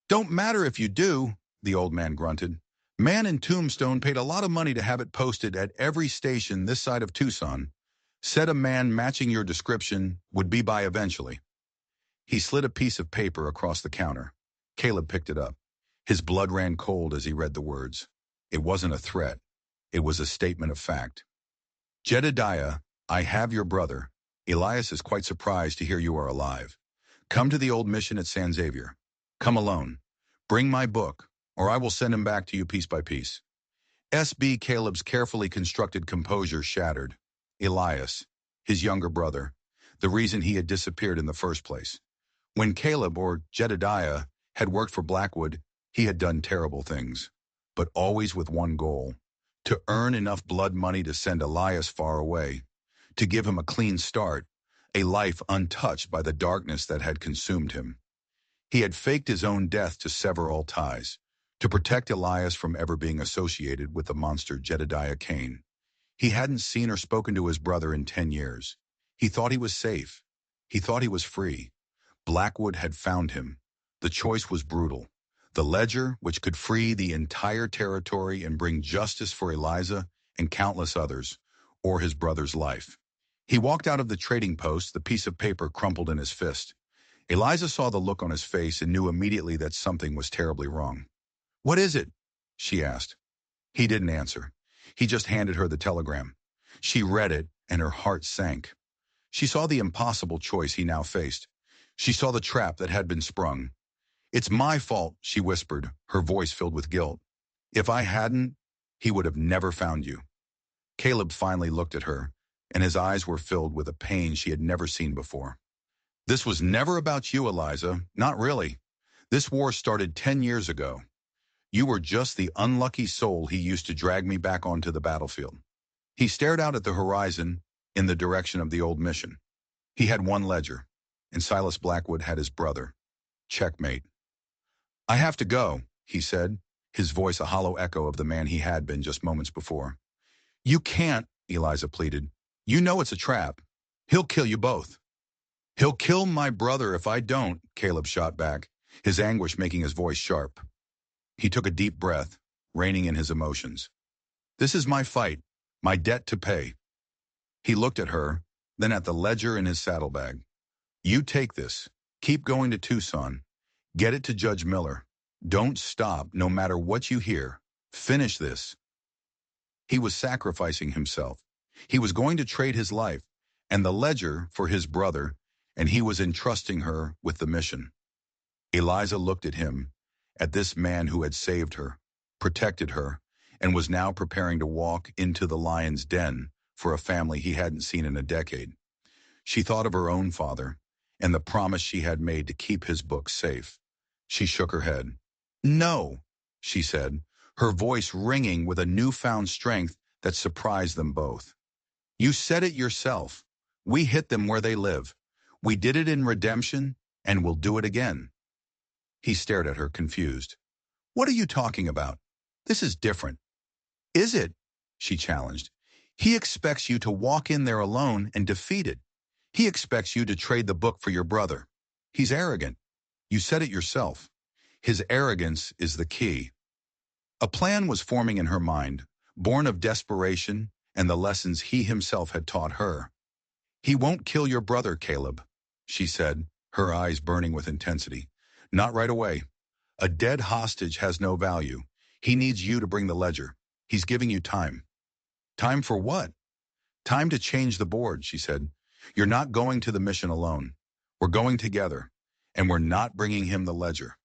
"Don't matter if you do," the old man grunted. "Man in Tombstone paid a lot of money to have it posted at every station this side of Tucson. Said a man matching your description would be by eventually." He slid a piece of paper across the counter. Caleb picked it up. His blood ran cold as he read the words. It wasn't a threat. It was a statement of fact. "Jedediah, I have your brother. Elias is quite surprised to hear you are alive. Come to the old mission at San Xavier. Come alone. Bring my book, or I will send him back to you piece by piece." S.B. Caleb's carefully constructed composure shattered. Elias, his younger brother, the reason he had disappeared in the first place. When Caleb, or Jedediah, had worked for Blackwood, he had done terrible things, but always with one goal: to earn enough blood money to send Elias far away, to give him a clean start, a life untouched by the darkness that had consumed him. He had faked his own death to sever all ties, to protect Elias from ever being associated with the monster Jedediah Kane. He hadn't seen or spoken to his brother in 10 years. He thought he was safe. He thought he was free. Blackwood had found him. The choice was brutal. The ledger, which could free the entire territory and bring justice for Eliza and countless others, or his brother's life. He walked out of the trading post, the piece of paper crumpled in his fist. Eliza saw the look on his face and knew immediately that something was terribly wrong. "What is it?" she asked. He didn't answer. He just handed her the telegram. She read it, and her heart sank. She saw the impossible choice he now faced. She saw the trap that had been sprung. "It's my fault," she whispered, her voice filled with guilt. "If I hadn't, he would have never found you." Caleb finally looked at her, and his eyes were filled with a pain she had never seen before. "This was never about you, Eliza. Not really. This war started 10 years ago. You were just the unlucky soul he used to drag me back onto the battlefield." He stared out at the horizon in the direction of the old mission. He had one ledger, and Silas Blackwood had his brother. Checkmate. "I have to go," he said, his voice a hollow echo of the man he had been just moments before. "You can't," Eliza pleaded. "You know it's a trap. He'll kill you both." He'll kill my brother if I don't, Caleb shot back, his anguish making his voice sharp. He took a deep breath, reining in his emotions. This is my fight, my debt to pay. He looked at her, then at the ledger in his saddlebag. You take this. Keep going to Tucson. Get it to Judge Miller. Don't stop, no matter what you hear. Finish this. He was sacrificing himself. He was going to trade his life and the ledger for his brother, and he was entrusting her with the mission. Eliza looked at him, at this man who had saved her, protected her, and was now preparing to walk into the lion's den for a family he hadn't seen in a decade. She thought of her own father and the promise she had made to keep his book safe. She shook her head. No, she said, her voice ringing with a newfound strength that surprised them both. You said it yourself. We hit them where they live. We did it in redemption, and we'll do it again. He stared at her, confused. What are you talking about? This is different. Is it? She challenged. He expects you to walk in there alone and defeat it. He expects you to trade the book for your brother. He's arrogant. You said it yourself. His arrogance is the key. A plan was forming in her mind, born of desperation and the lessons he himself had taught her. He won't kill your brother, Caleb, she said, her eyes burning with intensity. Not right away. A dead hostage has no value. He needs you to bring the ledger. He's giving you time. Time for what? Time to change the board, she said. You're not going to the mission alone. We're going together, and we're not bringing him the ledger.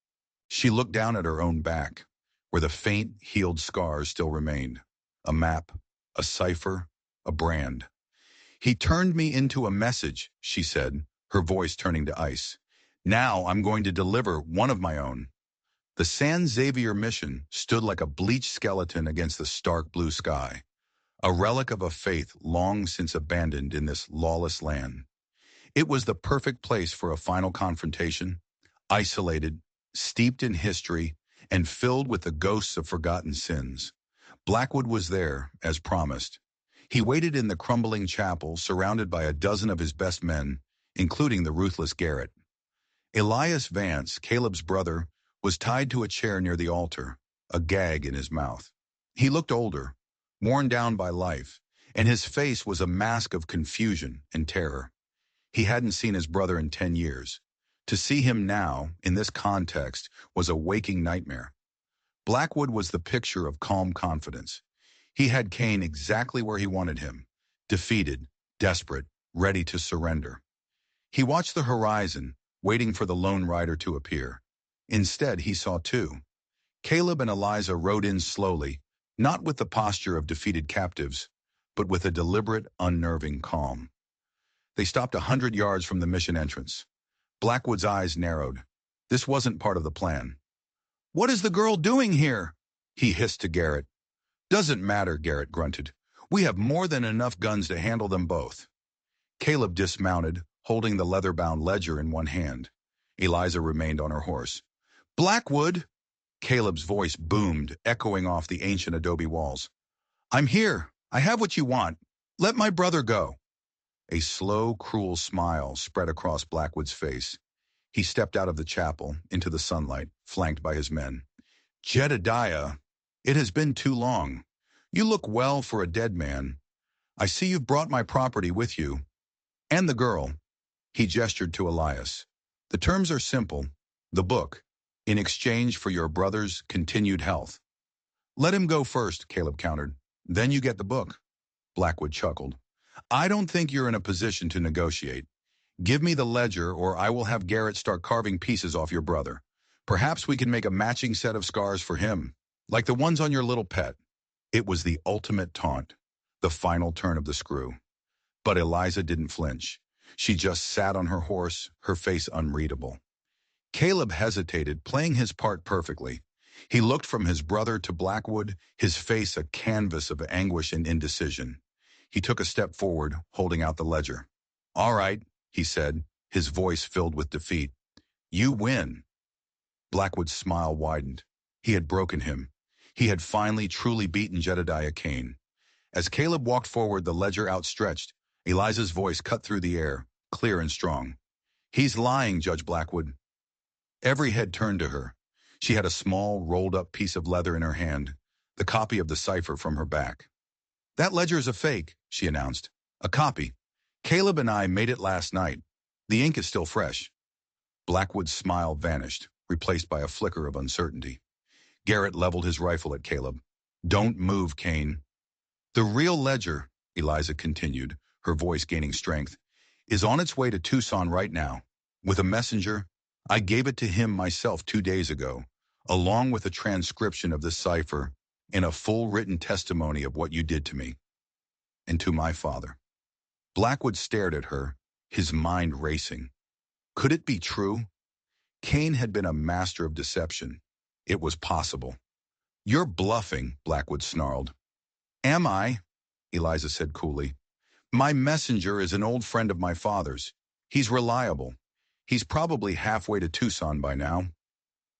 She looked down at her own back, where the faint, healed scars still remained. A map, a cipher, a brand. He turned me into a message, she said, her voice turning to ice. Now I'm going to deliver one of my own. The San Xavier mission stood like a bleached skeleton against the stark blue sky, a relic of a faith long since abandoned in this lawless land. It was the perfect place for a final confrontation, isolated, steeped in history, and filled with the ghosts of forgotten sins. Blackwood was there, as promised. He waited in the crumbling chapel, surrounded by a dozen of his best men, including the ruthless Garrett. Elias Vance, Caleb's brother, was tied to a chair near the altar, a gag in his mouth. He looked older, worn down by life, and his face was a mask of confusion and terror. He hadn't seen his brother in 10 years. To see him now, in this context, was a waking nightmare. Blackwood was the picture of calm confidence. He had Kane exactly where he wanted him, defeated, desperate, ready to surrender. He watched the horizon, waiting for the lone rider to appear. Instead, he saw two. Caleb and Eliza rode in slowly, not with the posture of defeated captives, but with a deliberate, unnerving calm. They stopped 100 yards from the mission entrance. Blackwood's eyes narrowed. This wasn't part of the plan. What is the girl doing here? He hissed to Garrett. Doesn't matter, Garrett grunted. We have more than enough guns to handle them both. Caleb dismounted, holding the leather-bound ledger in one hand. Eliza remained on her horse. Blackwood! Caleb's voice boomed, echoing off the ancient adobe walls. I'm here. I have what you want. Let my brother go. A slow, cruel smile spread across Blackwood's face. He stepped out of the chapel, into the sunlight, flanked by his men. Jedediah, it has been too long. You look well for a dead man. I see you've brought my property with you. And the girl. He gestured to Elias. The terms are simple. The book, in exchange for your brother's continued health. Let him go first, Caleb countered. Then you get the book. Blackwood chuckled. I don't think you're in a position to negotiate. Give me the ledger, or I will have Garrett start carving pieces off your brother. Perhaps we can make a matching set of scars for him, like the ones on your little pet. It was the ultimate taunt, the final turn of the screw. But Eliza didn't flinch. She just sat on her horse, her face unreadable. Caleb hesitated, playing his part perfectly. He looked from his brother to Blackwood, his face a canvas of anguish and indecision. He took a step forward, holding out the ledger. All right, he said, his voice filled with defeat. You win. Blackwood's smile widened. He had broken him. He had finally truly beaten Jedediah Kane. As Caleb walked forward, the ledger outstretched, Eliza's voice cut through the air, clear and strong. He's lying, Judge Blackwood. Every head turned to her. She had a small, rolled-up piece of leather in her hand, the copy of the cipher from her back. That ledger is a fake, she announced. A copy. Caleb and I made it last night. The ink is still fresh. Blackwood's smile vanished, replaced by a flicker of uncertainty. Garrett leveled his rifle at Caleb. Don't move, Kane. The real ledger, Eliza continued, her voice gaining strength, is on its way to Tucson right now. With a messenger, I gave it to him myself 2 days ago, along with a transcription of the cipher and a full written testimony of what you did to me and to my father. Blackwood stared at her, his mind racing. Could it be true? Kane had been a master of deception. It was possible. You're bluffing, Blackwood snarled. Am I? Eliza said coolly. My messenger is an old friend of my father's. He's reliable. He's probably halfway to Tucson by now.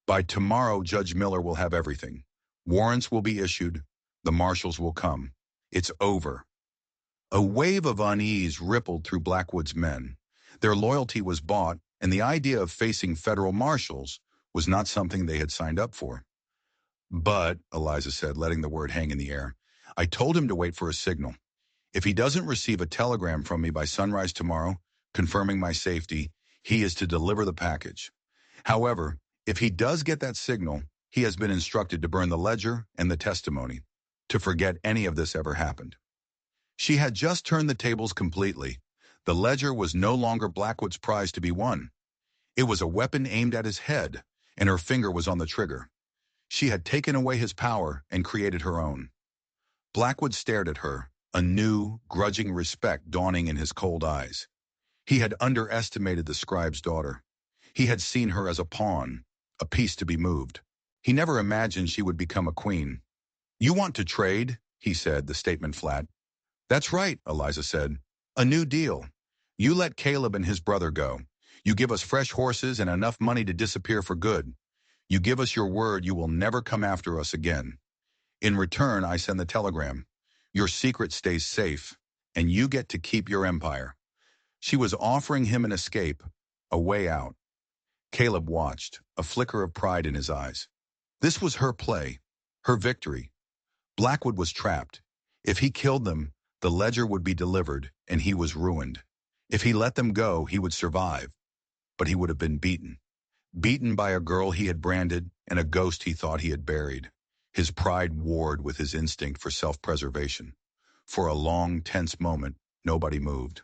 By tomorrow, Judge Miller will have everything. Warrants will be issued. The marshals will come. It's over. A wave of unease rippled through Blackwood's men. Their loyalty was bought, and the idea of facing federal marshals was not something they had signed up for. But, Eliza said, letting the word hang in the air, I told him to wait for a signal. If he doesn't receive a telegram from me by sunrise tomorrow, confirming my safety, he is to deliver the package. However, if he does get that signal, he has been instructed to burn the ledger and the testimony, to forget any of this ever happened. She had just turned the tables completely. The ledger was no longer Blackwood's prize to be won. It was a weapon aimed at his head, and her finger was on the trigger. She had taken away his power and created her own. Blackwood stared at her, a new, grudging respect dawning in his cold eyes. He had underestimated the scribe's daughter. He had seen her as a pawn, a piece to be moved. He never imagined she would become a queen. You want to trade? He said, the statement flat. That's right, Eliza said. A new deal. You let Caleb and his brother go. You give us fresh horses and enough money to disappear for good. You give us your word you will never come after us again. In return, I send the telegram. Your secret stays safe, and you get to keep your empire. She was offering him an escape, a way out. Caleb watched, a flicker of pride in his eyes. This was her play, her victory. Blackwood was trapped. If he killed them, the ledger would be delivered, and he was ruined. If he let them go, he would survive. But he would have been beaten. Beaten by a girl he had branded and a ghost he thought he had buried. His pride warred with his instinct for self-preservation. For a long, tense moment, nobody moved.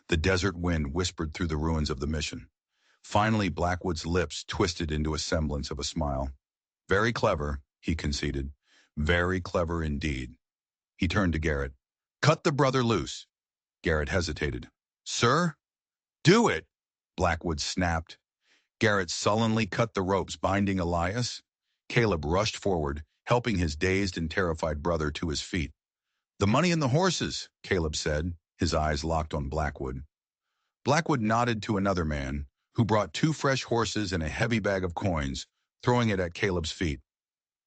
The desert wind whispered through the ruins of the mission. Finally, Blackwood's lips twisted into a semblance of a smile. Very clever, he conceded. Very clever indeed. He turned to Garrett. Cut the brother loose. Garrett hesitated. Sir? Do it, Blackwood snapped. Garrett sullenly cut the ropes binding Elias. Caleb rushed forward, helping his dazed and terrified brother to his feet. The money and the horses, Caleb said, his eyes locked on Blackwood. Blackwood nodded to another man, who brought 2 fresh horses and a heavy bag of coins, throwing it at Caleb's feet.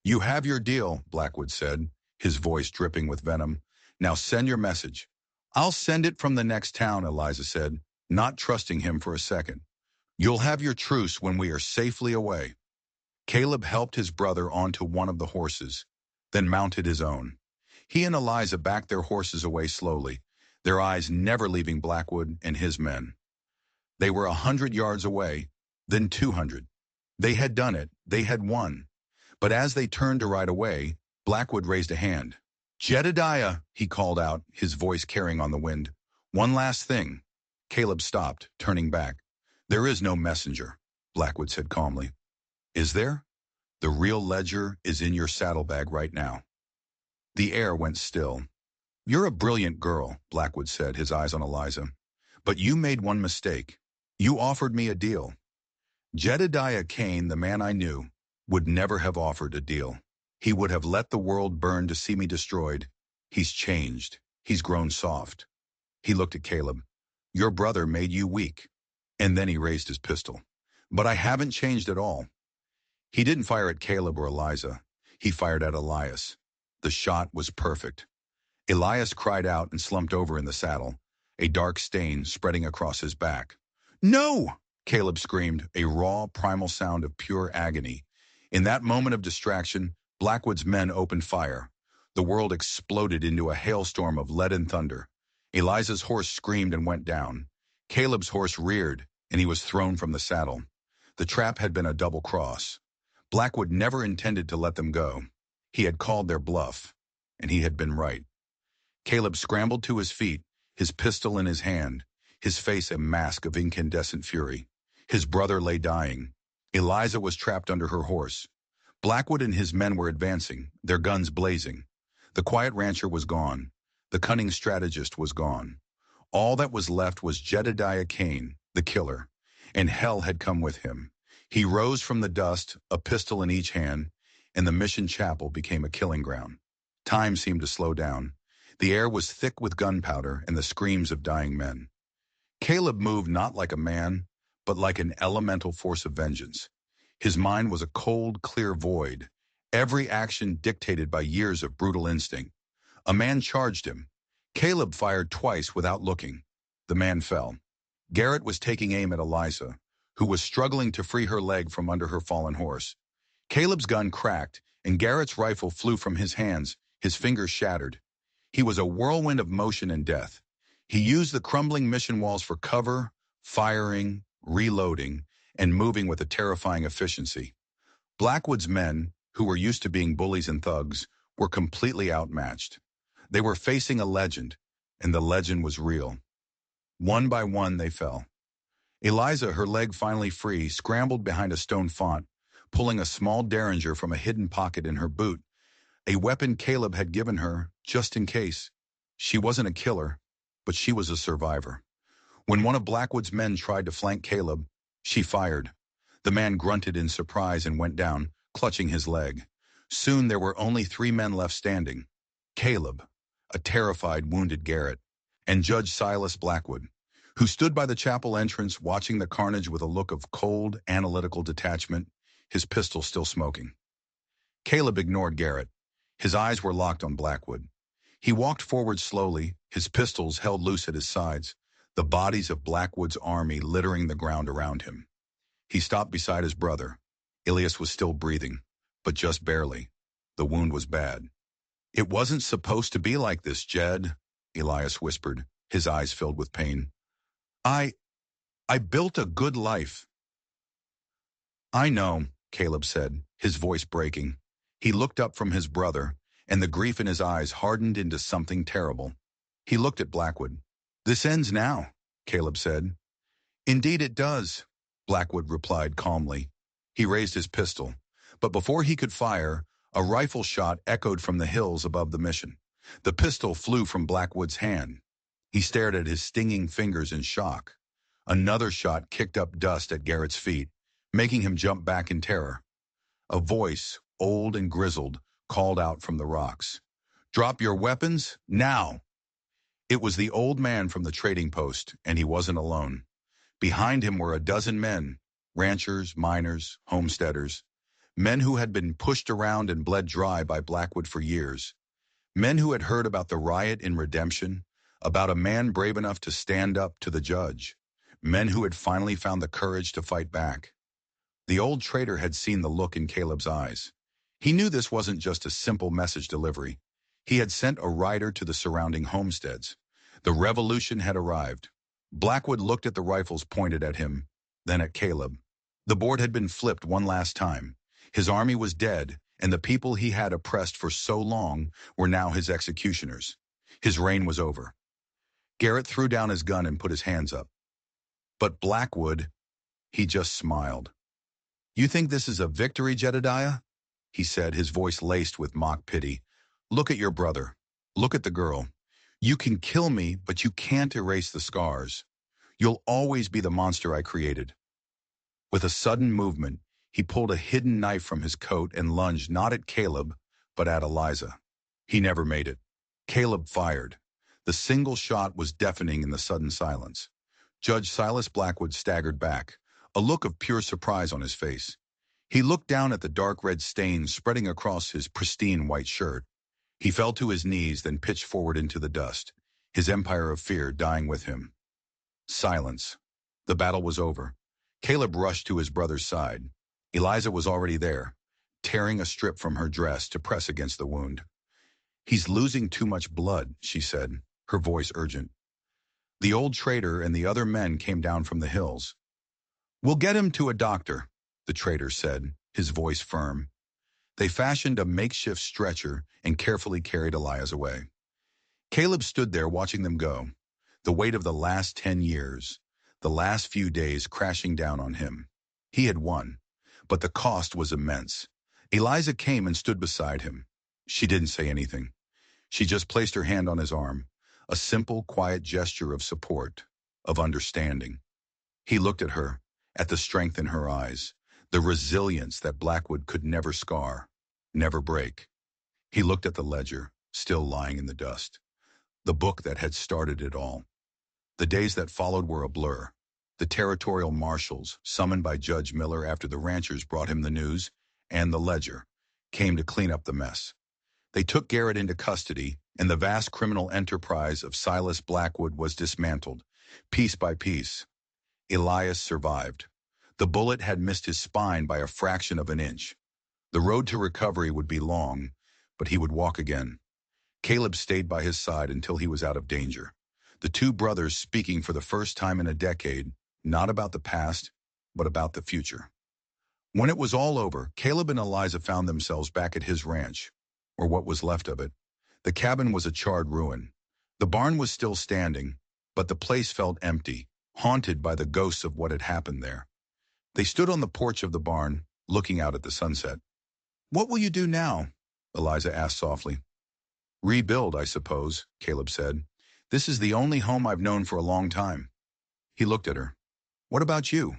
You have your deal, Blackwood said, his voice dripping with venom. Now send your message. I'll send it from the next town, Eliza said, not trusting him for a second. You'll have your truce when we are safely away. Caleb helped his brother onto one of the horses, then mounted his own. He and Eliza backed their horses away slowly, their eyes never leaving Blackwood and his men. They were 100 yards away, then 200. They had done it, they had won. But as they turned to ride away, Blackwood raised a hand. Jedediah, he called out, his voice carrying on the wind. One last thing. Caleb stopped, turning back. There is no messenger, Blackwood said calmly. Is there? The real ledger is in your saddlebag right now. The air went still. You're a brilliant girl, Blackwood said, his eyes on Eliza. But you made one mistake. You offered me a deal. Jedediah Kane, the man I knew, would never have offered a deal. He would have let the world burn to see me destroyed. He's changed. He's grown soft. He looked at Caleb. Your brother made you weak. And then he raised his pistol. But I haven't changed at all. He didn't fire at Caleb or Eliza. He fired at Elias. The shot was perfect. Elias cried out and slumped over in the saddle, a dark stain spreading across his back. No! Caleb screamed, a raw, primal sound of pure agony. In that moment of distraction, Blackwood's men opened fire. The world exploded into a hailstorm of lead and thunder. Eliza's horse screamed and went down. Caleb's horse reared, and he was thrown from the saddle. The trap had been a double cross. Blackwood never intended to let them go. He had called their bluff, and he had been right. Caleb scrambled to his feet, his pistol in his hand, his face a mask of incandescent fury. His brother lay dying. Eliza was trapped under her horse. Blackwood and his men were advancing, their guns blazing. The quiet rancher was gone. The cunning strategist was gone. All that was left was Jedediah Kane, the killer, and hell had come with him. He rose from the dust, a pistol in each hand, and the mission chapel became a killing ground. Time seemed to slow down. The air was thick with gunpowder and the screams of dying men. Caleb moved not like a man, but like an elemental force of vengeance. His mind was a cold, clear void, every action dictated by years of brutal instinct. A man charged him. Caleb fired twice without looking. The man fell. Garrett was taking aim at Eliza, who was struggling to free her leg from under her fallen horse. Caleb's gun cracked, and Garrett's rifle flew from his hands, his fingers shattered. He was a whirlwind of motion and death. He used the crumbling mission walls for cover, firing, reloading, and moving with a terrifying efficiency. Blackwood's men, who were used to being bullies and thugs, were completely outmatched. They were facing a legend, and the legend was real. One by one, they fell. Eliza, her leg finally free, scrambled behind a stone font, pulling a small derringer from a hidden pocket in her boot, a weapon Caleb had given her just in case. She wasn't a killer, but she was a survivor. When one of Blackwood's men tried to flank Caleb, she fired. The man grunted in surprise and went down, clutching his leg. Soon there were only 3 men left standing. Caleb, a terrified, wounded Garrett, and Judge Silas Blackwood, who stood by the chapel entrance watching the carnage with a look of cold, analytical detachment, his pistol still smoking. Caleb ignored Garrett. His eyes were locked on Blackwood. He walked forward slowly, his pistols held loose at his sides, the bodies of Blackwood's army littering the ground around him. He stopped beside his brother. Ilias was still breathing, but just barely. The wound was bad. "It wasn't supposed to be like this, Jed," Elias whispered, his eyes filled with pain. I built a good life." "I know," Caleb said, his voice breaking. He looked up from his brother, and the grief in his eyes hardened into something terrible. He looked at Blackwood. "This ends now," Caleb said. "Indeed it does," Blackwood replied calmly. He raised his pistol, but before he could fire, a rifle shot echoed from the hills above the mission. The pistol flew from Blackwood's hand. He stared at his stinging fingers in shock. Another shot kicked up dust at Garrett's feet, making him jump back in terror. A voice, old and grizzled, called out from the rocks. "Drop your weapons, now!" It was the old man from the trading post, and he wasn't alone. Behind him were a dozen men, ranchers, miners, homesteaders, men who had been pushed around and bled dry by Blackwood for years, men who had heard about the riot in Redemption, about a man brave enough to stand up to the judge, men who had finally found the courage to fight back. The old trader had seen the look in Caleb's eyes. He knew this wasn't just a simple message delivery. He had sent a rider to the surrounding homesteads. The revolution had arrived. Blackwood looked at the rifles pointed at him, then at Caleb. The board had been flipped one last time. His army was dead, and the people he had oppressed for so long were now his executioners. His reign was over. Garrett threw down his gun and put his hands up. But Blackwood, he just smiled. "You think this is a victory, Jedediah?" he said, his voice laced with mock pity. "Look at your brother. Look at the girl. You can kill me, but you can't erase the scars. You'll always be the monster I created." With a sudden movement, he pulled a hidden knife from his coat and lunged not at Caleb, but at Eliza. He never made it. Caleb fired. The single shot was deafening in the sudden silence. Judge Silas Blackwood staggered back, a look of pure surprise on his face. He looked down at the dark red stains spreading across his pristine white shirt. He fell to his knees, then pitched forward into the dust, his empire of fear dying with him. Silence. The battle was over. Caleb rushed to his brother's side. Eliza was already there, tearing a strip from her dress to press against the wound. "He's losing too much blood," she said, her voice urgent. The old trader and the other men came down from the hills. "We'll get him to a doctor," the trader said, his voice firm. They fashioned a makeshift stretcher and carefully carried Elias away. Caleb stood there watching them go, the weight of the last 10 years, the last few days crashing down on him. He had won, but the cost was immense. Eliza came and stood beside him. She didn't say anything. She just placed her hand on his arm, a simple, quiet gesture of support, of understanding. He looked at her, at the strength in her eyes, the resilience that Blackwood could never scar, never break. He looked at the ledger, still lying in the dust, the book that had started it all. The days that followed were a blur. The territorial marshals, summoned by Judge Miller after the ranchers brought him the news, and the ledger, came to clean up the mess. They took Garrett into custody, and the vast criminal enterprise of Silas Blackwood was dismantled, piece by piece. Elias survived. The bullet had missed his spine by a fraction of an inch. The road to recovery would be long, but he would walk again. Caleb stayed by his side until he was out of danger. The two brothers speaking for the first time in a decade, not about the past, but about the future. When it was all over, Caleb and Eliza found themselves back at his ranch, or what was left of it. The cabin was a charred ruin. The barn was still standing, but the place felt empty, haunted by the ghosts of what had happened there. They stood on the porch of the barn, looking out at the sunset. "What will you do now?" Eliza asked softly. "Rebuild, I suppose," Caleb said. "This is the only home I've known for a long time." He looked at her. "What about you?"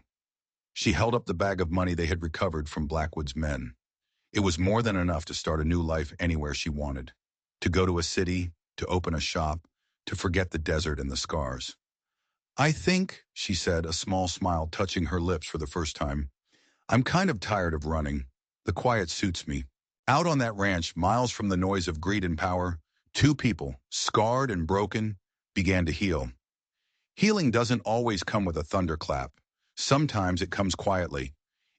She held up the bag of money they had recovered from Blackwood's men. It was more than enough to start a new life anywhere she wanted. To go to a city, to open a shop, to forget the desert and the scars. "I think," she said, a small smile touching her lips for the first time, "I'm kind of tired of running. The quiet suits me." Out on that ranch, miles from the noise of greed and power, two people, scarred and broken, began to heal. Healing doesn't always come with a thunderclap. Sometimes it comes quietly,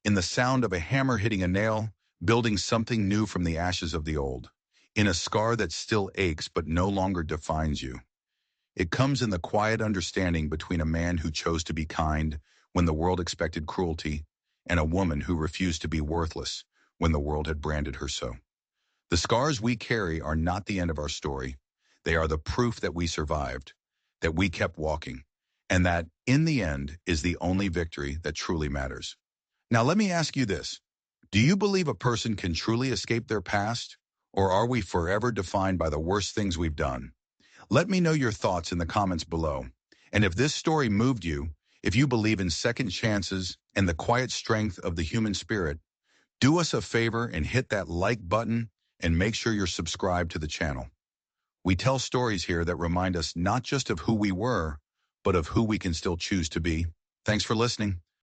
in the sound of a hammer hitting a nail, building something new from the ashes of the old, in a scar that still aches but no longer defines you. It comes in the quiet understanding between a man who chose to be kind when the world expected cruelty, and a woman who refused to be worthless when the world had branded her so. The scars we carry are not the end of our story. They are the proof that we survived, that we kept walking, and that, in the end, is the only victory that truly matters. Now let me ask you this. Do you believe a person can truly escape their past, or are we forever defined by the worst things we've done? Let me know your thoughts in the comments below. And if this story moved you, if you believe in second chances and the quiet strength of the human spirit, do us a favor and hit that like button and make sure you're subscribed to the channel. We tell stories here that remind us not just of who we were, but of who we can still choose to be. Thanks for listening.